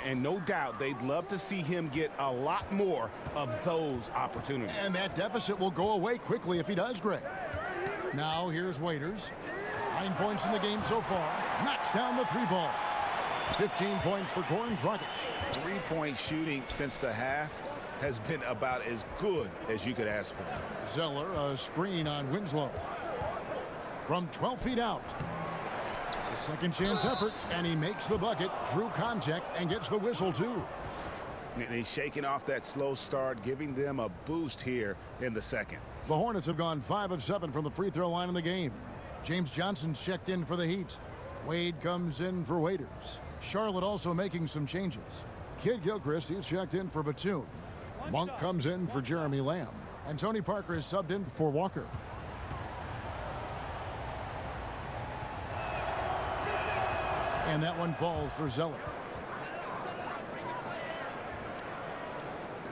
And no doubt they'd love to see him get a lot more of those opportunities. And that deficit will go away quickly if he does, Greg. Now here's Waiters. 9 points in the game so far. Knocks down the 3-ball. 15 points for Goran Dragic. 3-point shooting since the half has been about as good as you could ask for. Zeller, a screen on Winslow. From 12 feet out. A second chance effort, and he makes the bucket, drew contact, and gets the whistle, too. And he's shaking off that slow start, giving them a boost here in the second. The Hornets have gone 5 of 7 from the free throw line in the game. James Johnson's checked in for the Heat. Wade comes in for Waiters. Charlotte also making some changes. Kid Gilchrist, he's checked in for Batum. Monk comes in for Jeremy Lamb. And Tony Parker is subbed in for Walker. And that one falls for Zeller.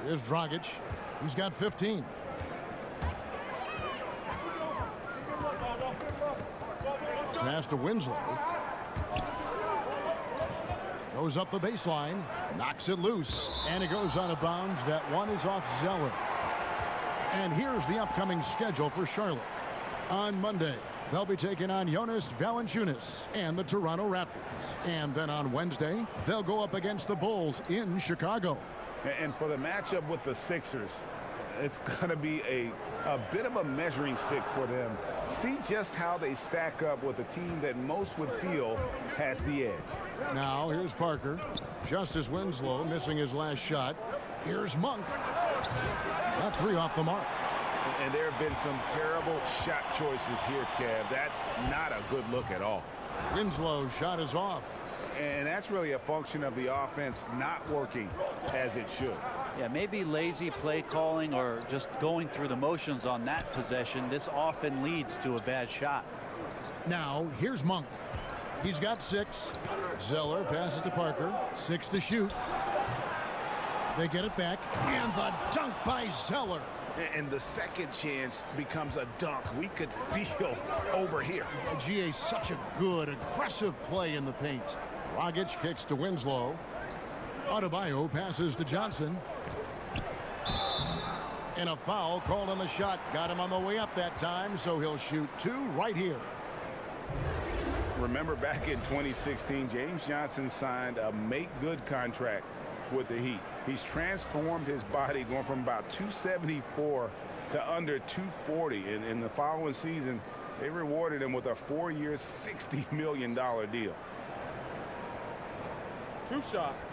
Here's Dragic. He's got 15. Pass to Winslow. Goes up the baseline. Knocks it loose. And it goes out of bounds. That one is off Zeller. And here's the upcoming schedule for Charlotte. On Monday, they'll be taking on Jonas Valanciunas and the Toronto Raptors. And then on Wednesday, they'll go up against the Bulls in Chicago. And for the matchup with the Sixers, it's going to be a bit of a measuring stick for them. See just how they stack up with a team that most would feel has the edge. Now here's Parker. Justice Winslow missing his last shot. Here's Monk. That 3 off the mark. And there have been some terrible shot choices here, Kev. That's not a good look at all. Winslow's shot is off. And that's really a function of the offense not working as it should. Yeah, maybe lazy play calling or just going through the motions on that possession. This often leads to a bad shot. Now here's Monk. He's got 6. Zeller passes to Parker. 6 to shoot. They get it back. And the dunk by Zeller. And the second chance becomes a dunk. We could feel over here. GA, such a good, aggressive play in the paint. Dragic kicks to Winslow. Adebayo passes to Johnson. And a foul called on the shot. Got him on the way up that time, so he'll shoot 2 right here. Remember back in 2016, James Johnson signed a make-good contract with the Heat. He's transformed his body, going from about 274 to under 240. And in the following season, they rewarded him with a 4-year, $60 million deal. 2 shots.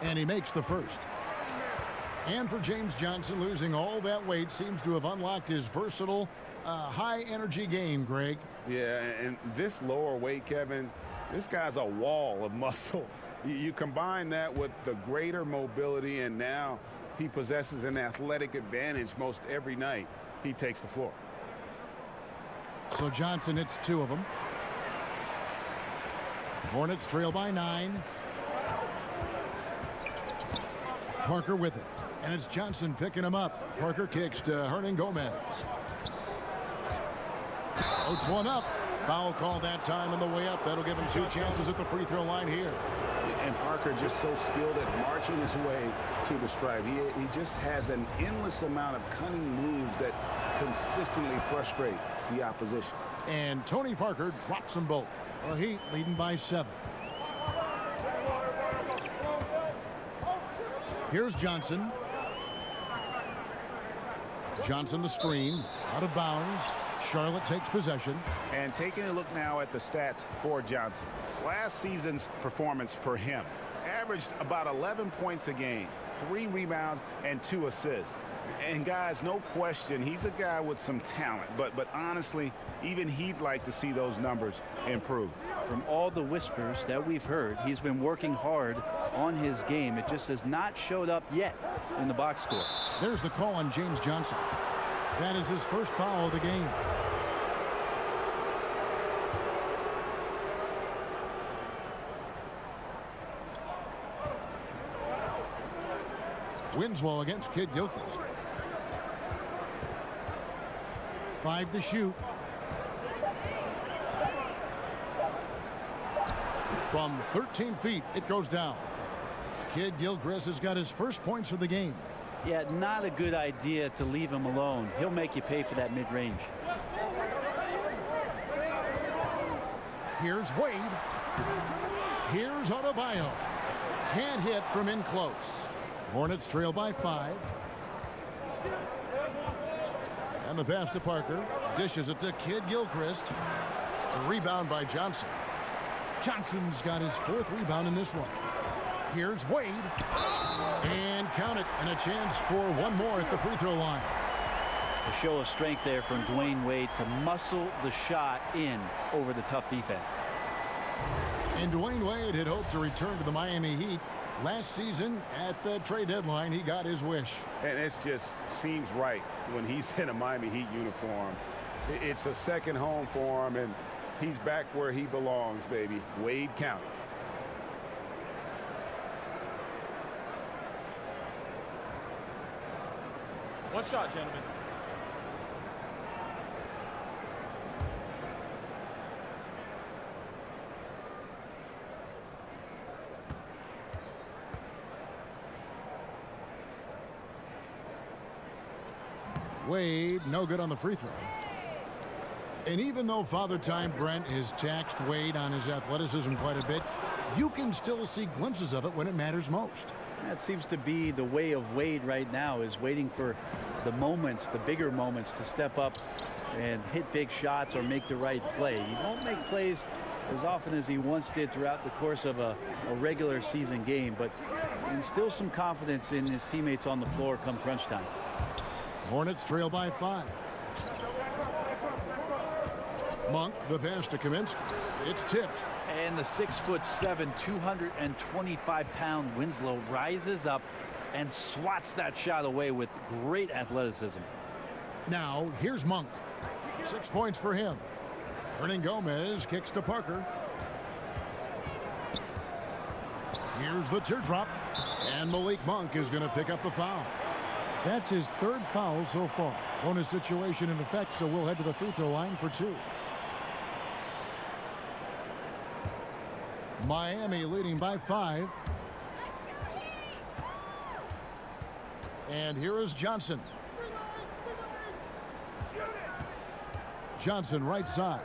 And he makes the first. And for James Johnson, losing all that weight seems to have unlocked his versatile, high-energy game, Greg. Yeah, and this lower weight, Kevin, this guy's a wall of muscle. You combine that with the greater mobility, and now he possesses an athletic advantage most every night he takes the floor. So Johnson hits 2 of them. Hornets trail by 9. Parker with it. And it's Johnson picking him up. Parker kicks to Hernangomez. Floats one up. Foul call that time on the way up. That'll give him 2 chances at the free throw line here. And Parker just so skilled at marching his way to the stripe. He just has an endless amount of cunning moves that consistently frustrate the opposition. And Tony Parker drops them both. The Heat leading by 7. Here's Johnson. Johnson the screen. Out of bounds. Charlotte takes possession. And taking a look now at the stats for Johnson. Last season's performance for him averaged about 11 points a game, 3 rebounds, and 2 assists. And guys, no question, he's a guy with some talent. But honestly, even he'd like to see those numbers improve. From all the whispers that we've heard, he's been working hard on his game. It just has not showed up yet in the box score. There's the call on James Johnson. That is his first foul of the game. Winslow against Kid Gilchrist. 5 to shoot. From 13 feet, it goes down. Kid Gilchrist has got his first points of the game. Yeah, not a good idea to leave him alone. He'll make you pay for that mid-range. Here's Wade. Here's Adebayo. Can't hit from in close. Hornets trail by 5. And the pass to Parker. Dishes it to Kid Gilchrist. A rebound by Johnson. Johnson's got his 4th rebound in this one. Here's Wade. And count it. And a chance for one more at the free throw line. A show of strength there from Dwayne Wade to muscle the shot in over the tough defense. And Dwayne Wade had hoped to return to the Miami Heat. Last season, at the trade deadline, he got his wish. And it just seems right when he's in a Miami Heat uniform. It's a second home for him, and he's back where he belongs, baby. Wade County. One shot, gentlemen. Wade, no good on the free throw. And even though Father Time Brent has taxed Wade on his athleticism quite a bit, you can still see glimpses of it when it matters most. That seems to be the way of Wade right now, is waiting for the moments, the bigger moments, to step up and hit big shots or make the right play. He won't make plays as often as he once did throughout the course of a regular season game, but instills some confidence in his teammates on the floor come crunch time. Hornets trail by 5. Monk, the pass to Kaminsky. It's tipped. And the 6'7", 225-pound Winslow rises up and swats that shot away with great athleticism. Now, here's Monk. 6 points for him. Hernangomez kicks to Parker. Here's the teardrop. And Malik Monk is going to pick up the foul. That's his third foul so far. Bonus situation in effect, so we'll head to the free throw line for 2. Miami leading by 5. And here is Johnson. Johnson right side.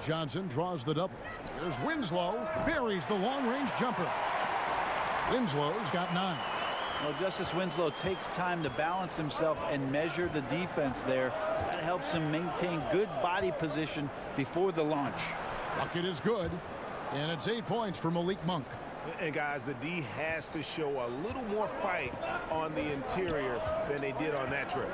Johnson draws the double. Here's Winslow. Buries the long-range jumper. Winslow's got 9. Well, Justice Winslow takes time to balance himself and measure the defense there. That helps him maintain good body position before the launch. Bucket is good. And it's 8 points for Malik Monk. And guys, the D has to show a little more fight on the interior than they did on that trip.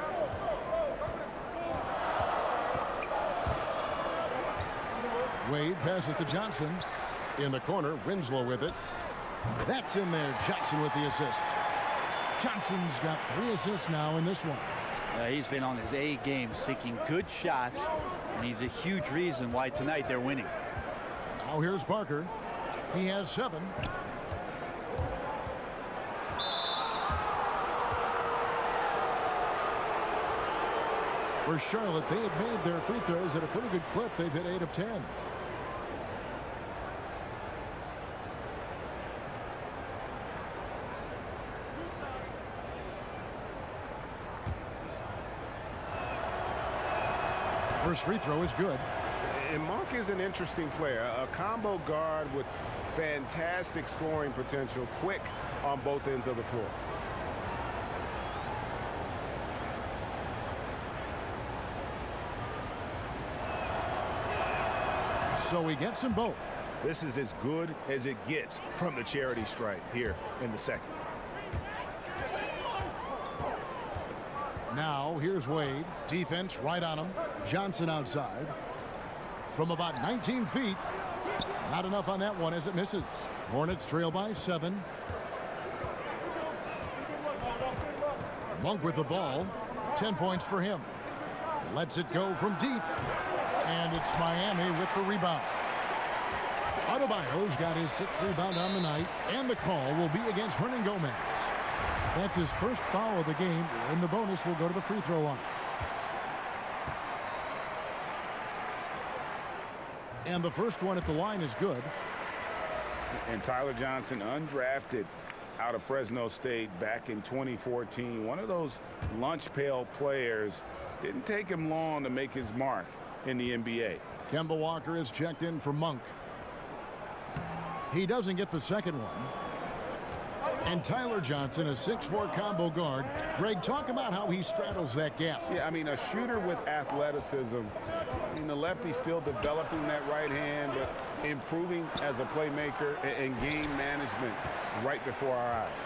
Wade passes to Johnson. In the corner, Winslow with it. That's in there. Johnson with the assist. Johnson's got 3 assists now in this one. He's been on his A game, seeking good shots, and he's a huge reason why tonight they're winning. Now here's Parker. He has 7. For Charlotte, they have made their free throws at a pretty good clip. They've hit 8 of 10. First free throw is good. And Monk is an interesting player, a combo guard with fantastic scoring potential, quick on both ends of the floor. So he gets them both. This is as good as it gets from the charity stripe here in the second. Now here's Wade. Defense right on him. Johnson outside. From about 19 feet. Not enough on that one as it misses. Hornets trail by 7. Monk with the ball. 10 points for him. Lets it go from deep. And it's Miami with the rebound. Adebayo's got his 6th rebound on the night. And the call will be against Hernan Gomez. That's his first foul of the game, and the bonus will go to the free throw line. And the first one at the line is good. And Tyler Johnson, undrafted out of Fresno State back in 2014. One of those lunch pail players. Didn't take him long to make his mark in the NBA. Kemba Walker is checked in for Monk. He doesn't get the second one. And Tyler Johnson, a 6'4" combo guard. Greg, talk about how he straddles that gap. Yeah, I mean, a shooter with athleticism. I mean, the lefty's still developing that right hand, but improving as a playmaker and game management right before our eyes.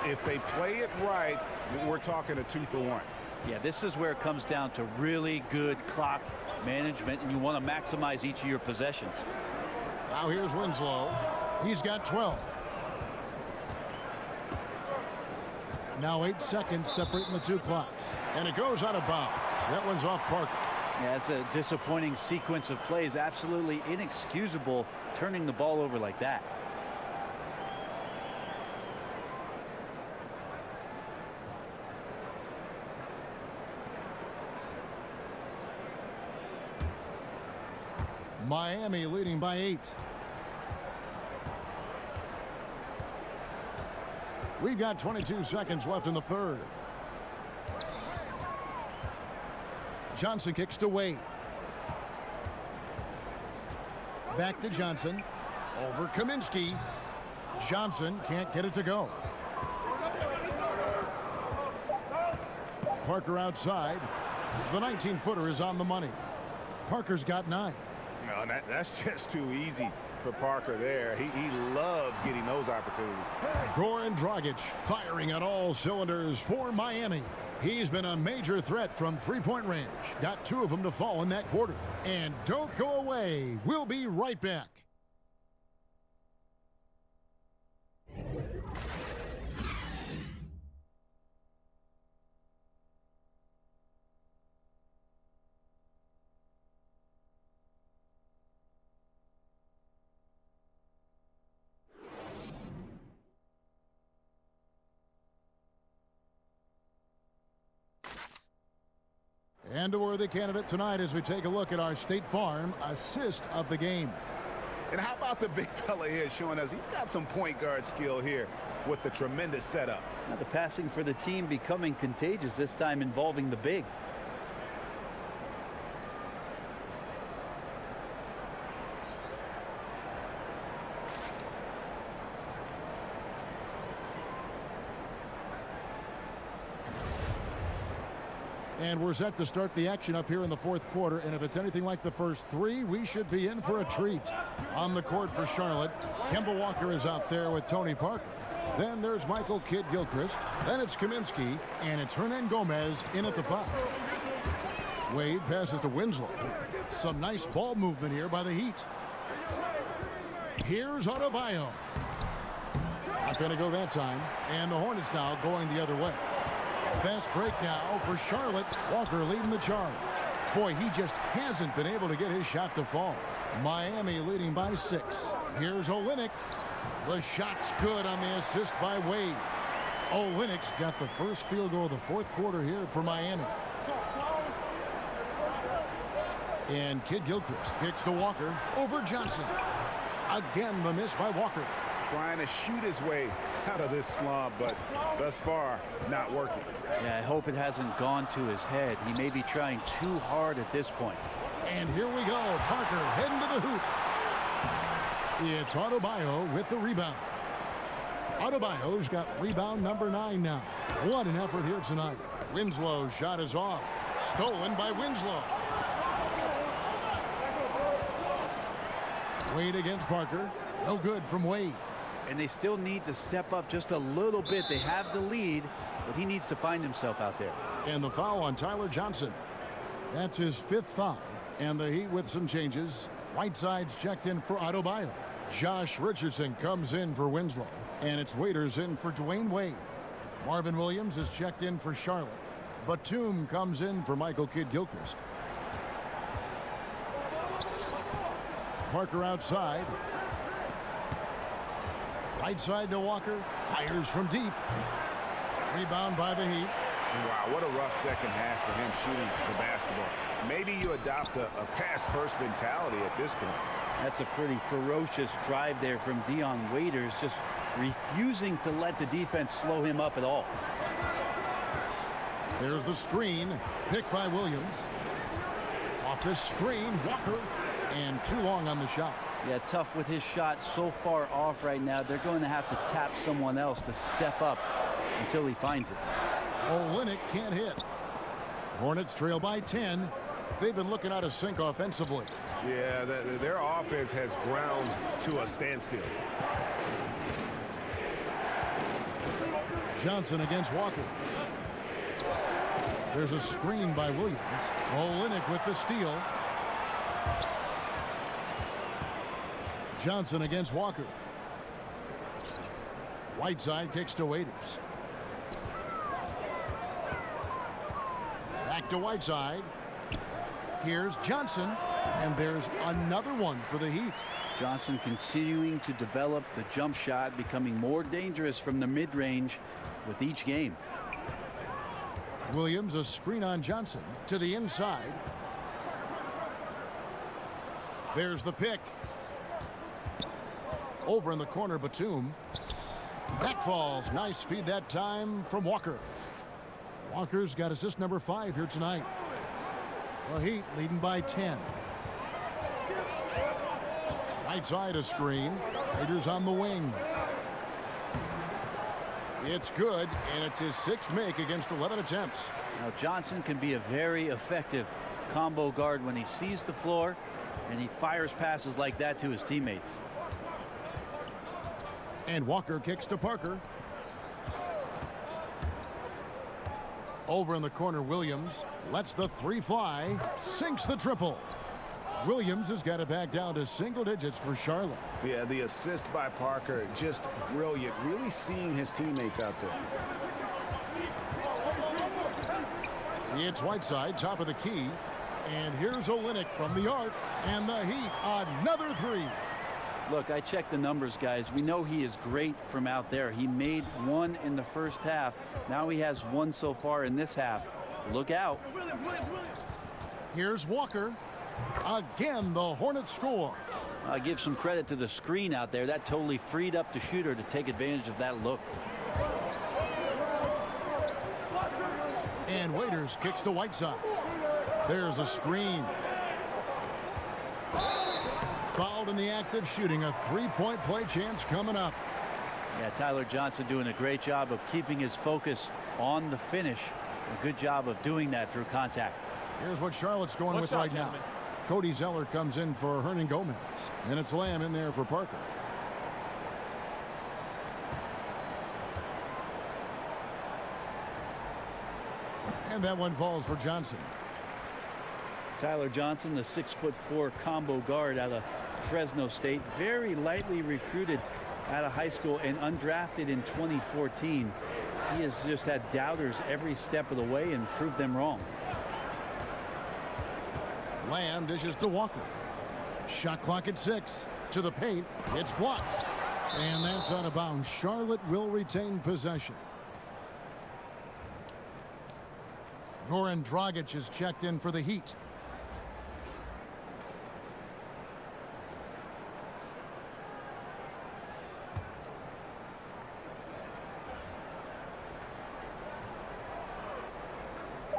If they play it right, we're talking a 2-for-1. Yeah, this is where it comes down to really good clock management, and you want to maximize each of your possessions. Now here's Winslow. He's got 12. Now 8 seconds separating the 2 clocks. And it goes out of bounds. That one's off Parker. Yeah, it's a disappointing sequence of plays. Absolutely inexcusable turning the ball over like that. Miami leading by 8. We've got 22 seconds left in the third. Johnson kicks to Wade. Back to Johnson. Over Kaminsky. Johnson can't get it to go. Parker outside. The 19-footer is on the money. Parker's got 9. No, that's just too easy for Parker there. He loves getting those opportunities. Goran Dragic firing on all cylinders for Miami. He's been a major threat from three-point range. Got 2 of them to fall in that quarter. And don't go away. We'll be right back. And a worthy candidate tonight as we take a look at our State Farm assist of the game. And how about the big fella here showing us he's got some point guard skill here with the tremendous setup. Now the passing for the team becoming contagious, this time involving the big. And we're set to start the action up here in the fourth quarter. And if it's anything like the first three, we should be in for a treat. On the court for Charlotte, Kemba Walker is out there with Tony Parker. Then there's Michael Kidd Gilchrist. Then it's Kaminsky. And it's Hernan Gomez in at the 5. Wade passes to Winslow. Some nice ball movement here by the Heat. Here's Adebayo. Not going to go that time. And the Hornets now going the other way. Fast break now for Charlotte. Walker leading the charge. Boy, he just hasn't been able to get his shot to fall. Miami leading by 6. Here's Olynyk. The shot's good on the assist by Wade. Olynyk's got the first field goal of the fourth quarter here for Miami. And Kidd Gilchrist kicks to Walker over Johnson. Again, the miss by Walker. Trying to shoot his way out of this slump, but thus far, not working. Yeah, I hope it hasn't gone to his head. He may be trying too hard at this point. And here we go. Parker heading to the hoop. It's Adebayo with the rebound. Adebayo's got rebound number 9 now. What an effort here tonight. Winslow's shot is off. Stolen by Winslow. Wade against Parker. No good from Wade. And they still need to step up just a little bit. They have the lead, but he needs to find himself out there. And the foul on Tyler Johnson. That's his 5th foul. And the Heat with some changes. Whiteside's checked in for Adebayo. Josh Richardson comes in for Winslow. And it's Waiters in for Dwayne Wade. Marvin Williams is checked in for Charlotte. Batum comes in for Michael Kidd Gilchrist. Parker outside. Right side to Walker. Fires from deep. Rebound by the Heat. Wow, what a rough second half for him shooting the basketball. Maybe you adopt a pass-first mentality at this point. That's a pretty ferocious drive there from Dion Waiters, just refusing to let the defense slow him up at all. There's the screen. Picked by Williams. Off the screen, Walker. And too long on the shot. Yeah, tough with his shot so far off right now. They're going to have to tap someone else to step up until he finds it. Olynyk can't hit. Hornets trail by 10. They've been looking out of sync offensively. Yeah, their offense has ground to a standstill. Johnson against Walker. There's a screen by Williams. Olynyk with the steal. Johnson against Walker. Whiteside kicks to Waiters. Back to Whiteside. Here's Johnson. And there's another one for the Heat. Johnson continuing to develop the jump shot, becoming more dangerous from the mid-range with each game. Williams, a screen on Johnson to the inside. There's the pick. Over in the corner, Batum. That falls. Nice feed that time from Walker. Walker's got assist number 5 here tonight. The Heat leading by 10. Right side a screen. Raiders on the wing. It's good, and it's his 6th make against 11 attempts. Now Johnson can be a very effective combo guard when he sees the floor and he fires passes like that to his teammates. And Walker kicks to Parker. Over in the corner, Williams lets the 3 fly, sinks the triple. Williams has got it back down to single digits for Charlotte. Yeah, the assist by Parker, just brilliant. Really seeing his teammates out there. It's Whiteside, top of the key. And here's Olynyk from the arc. And the Heat, another 3. Look, I checked the numbers, guys. We know he is great from out there. He made 1 in the first half. Now he has 1 so far in this half. Look out. Here's Walker. Again, the Hornets score. I give some credit to the screen out there. That totally freed up the shooter to take advantage of that look. And Waiters kicks to Whiteside. There's a screen. Fouled in the act of shooting. A three-point play chance coming up. Yeah, Tyler Johnson doing a great job of keeping his focus on the finish. A good job of doing that through contact. Here's what Charlotte's going with right now. Cody Zeller comes in for Hernan Gomez. And it's Lamb in there for Parker. And that one falls for Johnson. Tyler Johnson, the 6'4" combo guard out of Fresno State, very lightly recruited out of high school and undrafted in 2014. He has just had doubters every step of the way and proved them wrong. Lamb dishes to Walker. Shot clock at 6. To the paint. It's blocked. And that's out of bounds. Charlotte will retain possession. Goran Dragic is checked in for the Heat.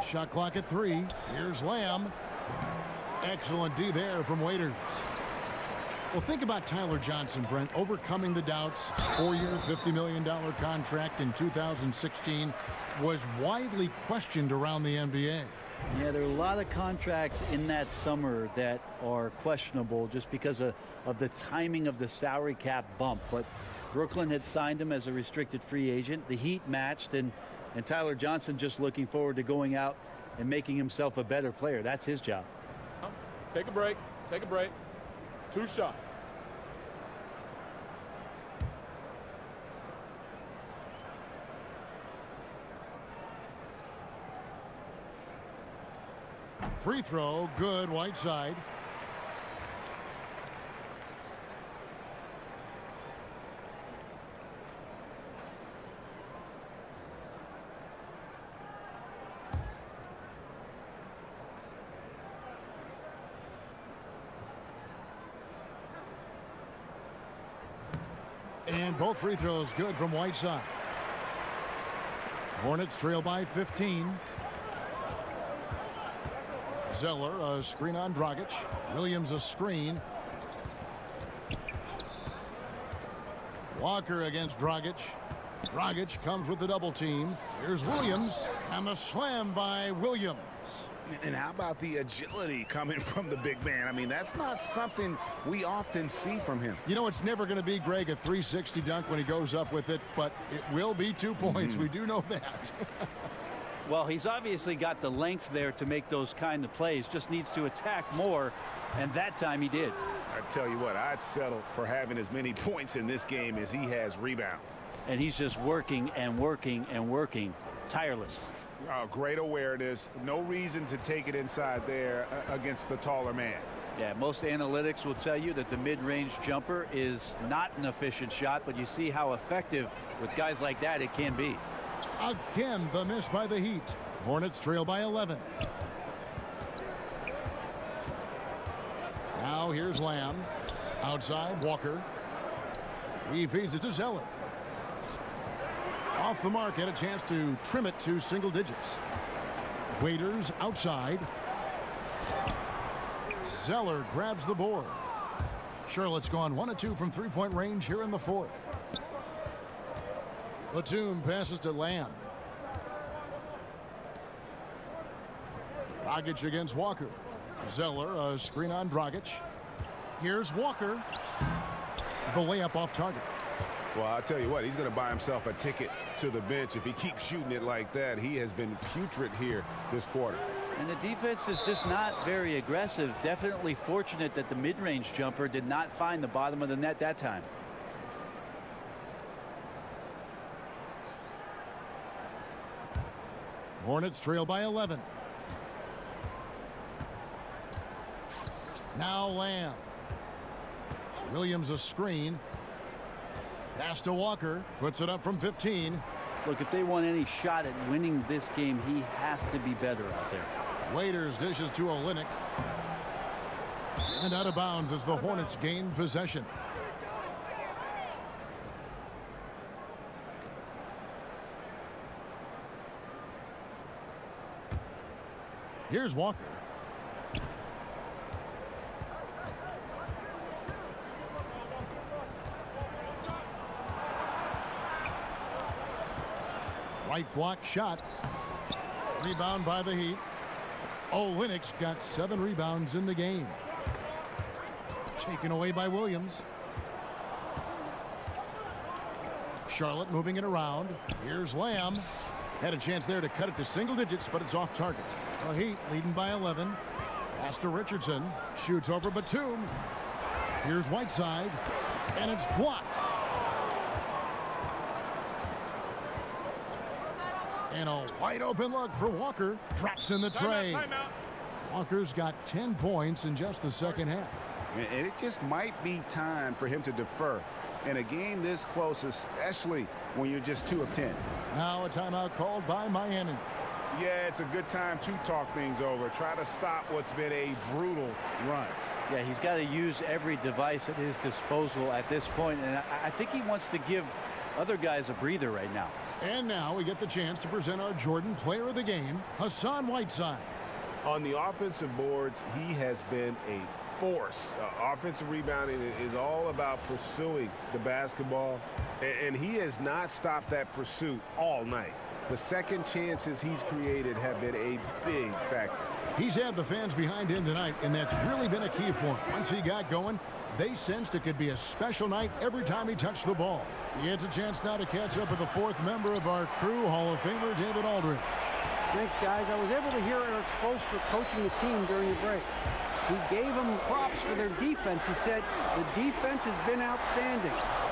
Shot clock at 3. Here's Lamb. Excellent D there from Waiters. Well, think about Tyler Johnson, Brent, overcoming the doubts. 4-year, $50 million contract in 2016 was widely questioned around the NBA. Yeah, there are a lot of contracts in that summer that are questionable just because of the timing of the salary cap bump. But Brooklyn had signed him as a restricted free agent. The Heat matched, and Tyler Johnson just looking forward to going out and making himself a better player. That's his job. Take a break. Take a break. 2 shots. Free throw, good, Whiteside. And both free throws good from Whiteside. Hornets trail by 15. Zeller, a screen on Dragic. Williams, a screen. Walker against Dragic. Dragic comes with the double team. Here's Williams, and the slam by Williams. And how about the agility coming from the big man? I mean, that's not something we often see from him. You know, it's never going to be, Greg, a 360 dunk when he goes up with it, but it will be 2 points. We do know that. Well, he's obviously got the length there to make those kind of plays. Just needs to attack more, and that time he did. I tell you what, I'd settle for having as many points in this game as he has rebounds. And he's just working and working and working. Tireless. Great awareness. No reason to take it inside there against the taller man. Yeah, most analytics will tell you that the mid-range jumper is not an efficient shot, but you see how effective with guys like that it can be. Again, the miss by the Heat. Hornets trail by 11. Now here's Lamb. Outside, Walker. He feeds it to Zeller. Off the mark, had a chance to trim it to single digits. Waiters outside. Zeller grabs the board. Charlotte's gone 1 of 2 from three-point range here in the 4th. Batum passes to Lamb. Dragic against Walker. Zeller, a screen on Dragic. Here's Walker. The layup off target. Well, I'll tell you what, he's going to buy himself a ticket to the bench. If he keeps shooting it like that, he has been putrid here this quarter. And the defense is just not very aggressive. Definitely fortunate that the mid-range jumper did not find the bottom of the net that time. Hornets trail by 11. Now Lamb. Williams a screen. Pass to Walker. Puts it up from 15. Look, if they want any shot at winning this game, he has to be better out there. Waiters dishes to Olynyk. And out of bounds as the Hornets gain possession. Here's Walker. Right block shot. Rebound by the Heat. Olynyk's got 7 rebounds in the game. Taken away by Williams. Charlotte moving it around. Here's Lamb. Had a chance there to cut it to single digits, but it's off target. The Heat leading by 11. Pass to Richardson. Shoots over Batum. Here's Whiteside. And it's blocked. And a wide open look for Walker. Drops in the tray. Timeout. Walker's got 10 points in just the second half. And it just might be time for him to defer in a game this close, especially when you're just 2 of 10. Now a timeout called by Miami. Yeah, it's a good time to talk things over. Try to stop what's been a brutal run. Yeah, he's got to use every device at his disposal at this point, and I think he wants to give other guys a breather right now. And now we get the chance to present our Jordan Player of the Game, Hassan Whiteside. On the offensive boards, he has been a force. Offensive rebounding is all about pursuing the basketball, and he has not stopped that pursuit all night. The second chances he's created have been a big factor. He's had the fans behind him tonight, and that's really been a key for him. Once he got going, they sensed it could be a special night every time he touched the ball. He gets a chance now to catch up with the 4th member of our crew, Hall of Famer David Aldridge. Thanks, guys. I was able to hear Eric Spoelstra coaching the team during the break. He gave them props for their defense. He said the defense has been outstanding.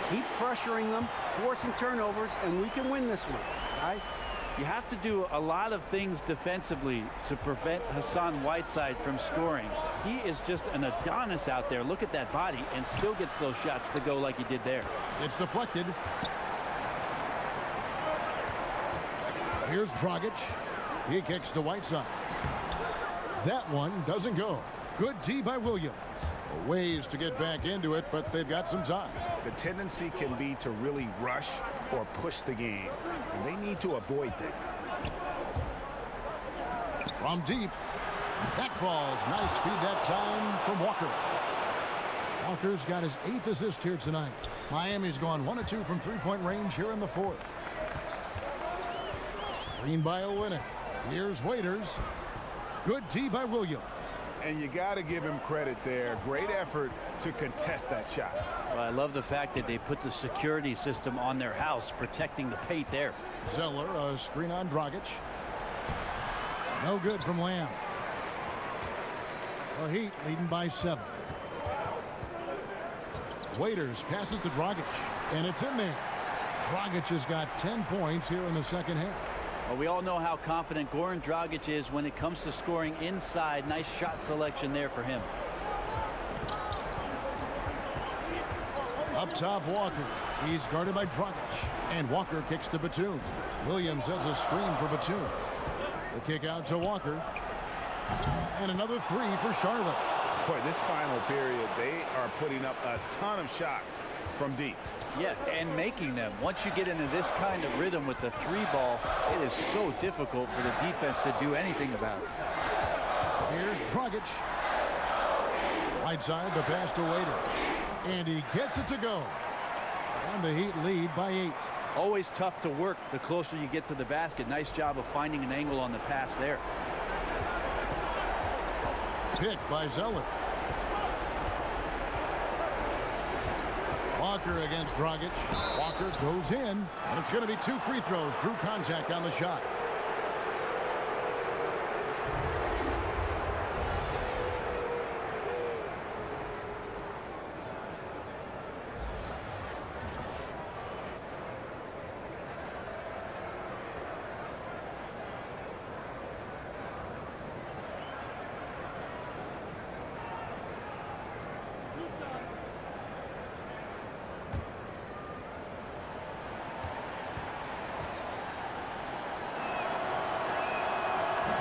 Keep pressuring them, forcing turnovers, and we can win this one, guys. You have to do a lot of things defensively to prevent Hassan Whiteside from scoring. He is just an Adonis out there. Look at that body, and still gets those shots to go like he did there. It's deflected. Here's Dragic. He kicks to Whiteside. That one doesn't go. Good D by Williams. Ways to get back into it, but they've got some time. The tendency can be to really rush or push the game, and they need to avoid that. From deep. That falls. Nice feed that time from Walker. Walker's got his 8th assist here tonight. Miami's gone 1 of 2 from 3-point range here in the 4th. Screen by Olynyk. Here's Waiters. Good D by Williams. And you got to give him credit there. Great effort to contest that shot. Well, I love the fact that they put the security system on their house, protecting the paint there. Zeller, a screen on Dragic. No good from Lamb. The Heat leading by 7. Waiters passes to Dragic, and it's in there. Dragic has got 10 points here in the second half. Well, we all know how confident Goran Dragic is when it comes to scoring inside. Nice shot selection there for him. Up top, Walker. He's guarded by Dragic. And Walker kicks to Batum. Williams sets a screen for Batum. The kick out to Walker. And another 3 for Charlotte. Boy, this final period, they are putting up a ton of shots from deep. Yeah, and making them. Once you get into this kind of rhythm with the 3-ball, it is so difficult for the defense to do anything about it. Here's Dragic. Right side, the pass to Waiters. And he gets it to go. And the Heat lead by 8. Always tough to work the closer you get to the basket. Nice job of finding an angle on the pass there. Pick by Zeller. Walker against Dragic. Walker goes in, and it's going to be 2 free throws. Drew contact on the shot.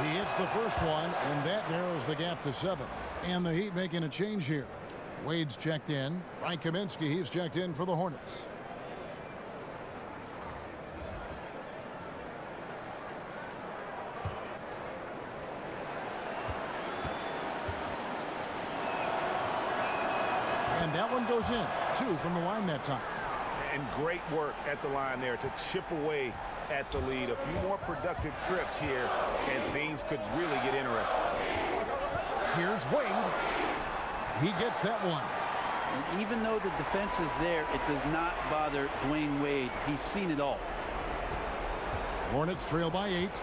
He hits the first one, and that narrows the gap to 7. And the Heat making a change here. Wade's checked in. Frank Kaminsky, he's checked in for the Hornets. And that one goes in. 2 from the line that time. And great work at the line there to chip away at the lead. A few more productive trips here, and things could really get interesting. Here's Wade. He gets that one. And even though the defense is there, it does not bother Dwayne Wade. He's seen it all. Hornets trail by 8.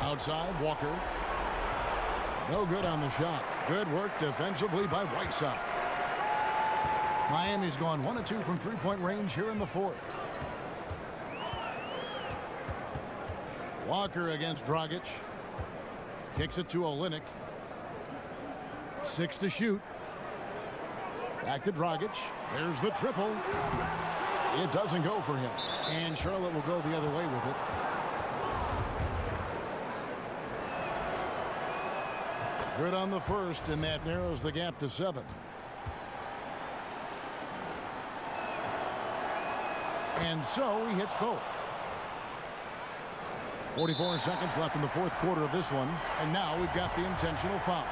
Outside, Walker. No good on the shot. Good work defensively by Whiteside. Miami's gone 1 of 2 from three-point range here in the 4th. Walker against Dragic. Kicks it to Olynyk. 6 to shoot. Back to Dragic. There's the triple. It doesn't go for him. And Charlotte will go the other way with it. Good on the first, and that narrows the gap to 7. And so he hits both. 44 seconds left in the 4th quarter of this one. And now we've got the intentional foul.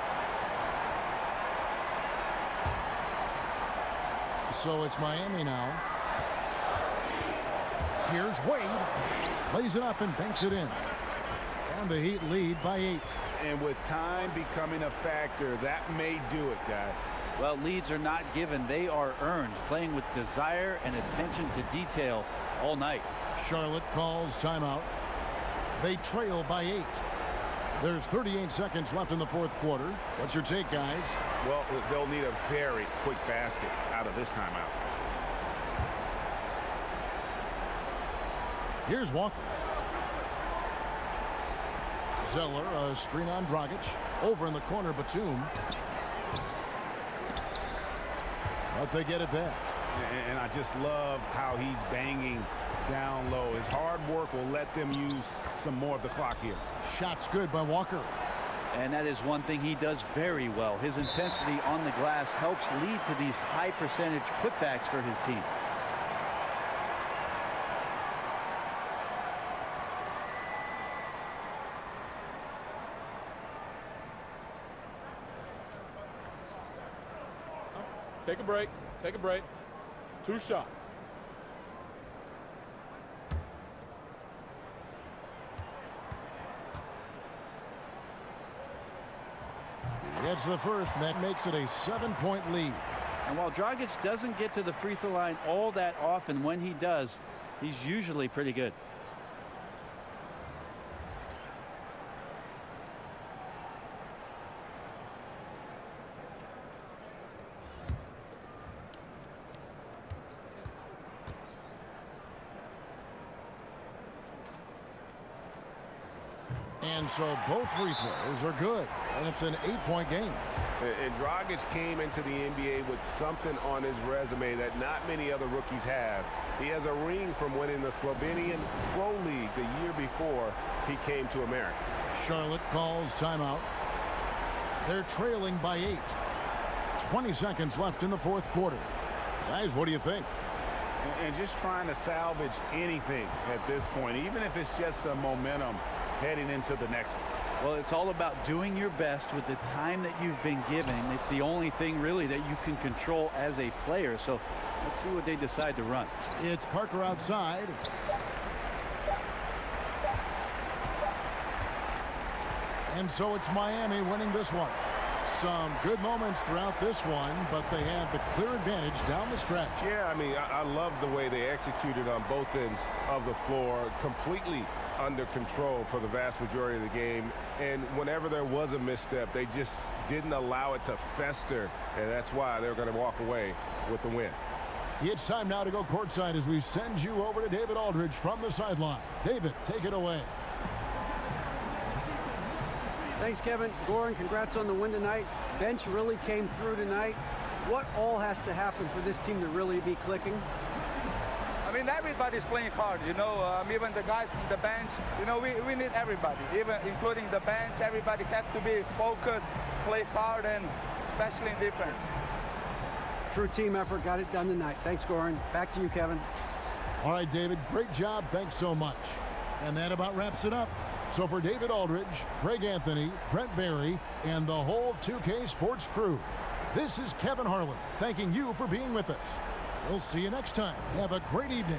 So it's Miami now. Here's Wade. Lays it up and banks it in. And the Heat lead by 8. And with time becoming a factor, that may do it, guys. Well, leads are not given. They are earned. Playing with desire and attention to detail all night. Charlotte calls timeout. They trail by 8. There's 38 seconds left in the 4th quarter. What's your take, guys? Well, they'll need a very quick basket out of this timeout. Here's Walker. Zeller, a screen on Dragic. Over in the corner, Batum. But they get it back. And I just love how he's banging down low. His hard work will let them use some more of the clock here. Shot's good by Walker. And that is one thing he does very well. His intensity on the glass helps lead to these high percentage putbacks for his team. Take a break. Take a break. 2 shots. He gets the first, and that makes it a 7-point lead. And while Dragic doesn't get to the free throw line all that often, when he does, he's usually pretty good. And so both free throws are good, and it's an 8-point game. And Dragic came into the NBA with something on his resume that not many other rookies have. He has a ring from winning the Slovenian Pro League the year before he came to America. Charlotte calls timeout. They're trailing by 8. 20 seconds left in the 4th quarter. Guys, what do you think? And just trying to salvage anything at this point, even if it's just some momentum heading into the next one. Well, it's all about doing your best with the time that you've been given. It's the only thing really that you can control as a player. So let's see what they decide to run. It's Parker outside. And so it's Miami winning this one. Some good moments throughout this one, but they had the clear advantage down the stretch. Yeah, I mean, I love the way they executed on both ends of the floor, completely under control for the vast majority of the game. And whenever there was a misstep, they just didn't allow it to fester, and that's why they're going to walk away with the win. It's time now to go courtside as we send you over to David Aldridge from the sideline. David, take it away. Thanks, Kevin. Goran, congrats on the win tonight. Bench really came through tonight. What all has to happen for this team to really be clicking? I mean, everybody's playing hard, you know. Even the guys from the bench, you know, we need everybody, even including the bench. Everybody has to be focused, play hard, and especially in defense. True team effort, got it done tonight. Thanks, Goran. Back to you, Kevin. All right, David, great job. Thanks so much. And that about wraps it up. So for David Aldridge, Greg Anthony, Brent Barry, and the whole 2K Sports crew, this is Kevin Harlan thanking you for being with us. We'll see you next time. Have a great evening.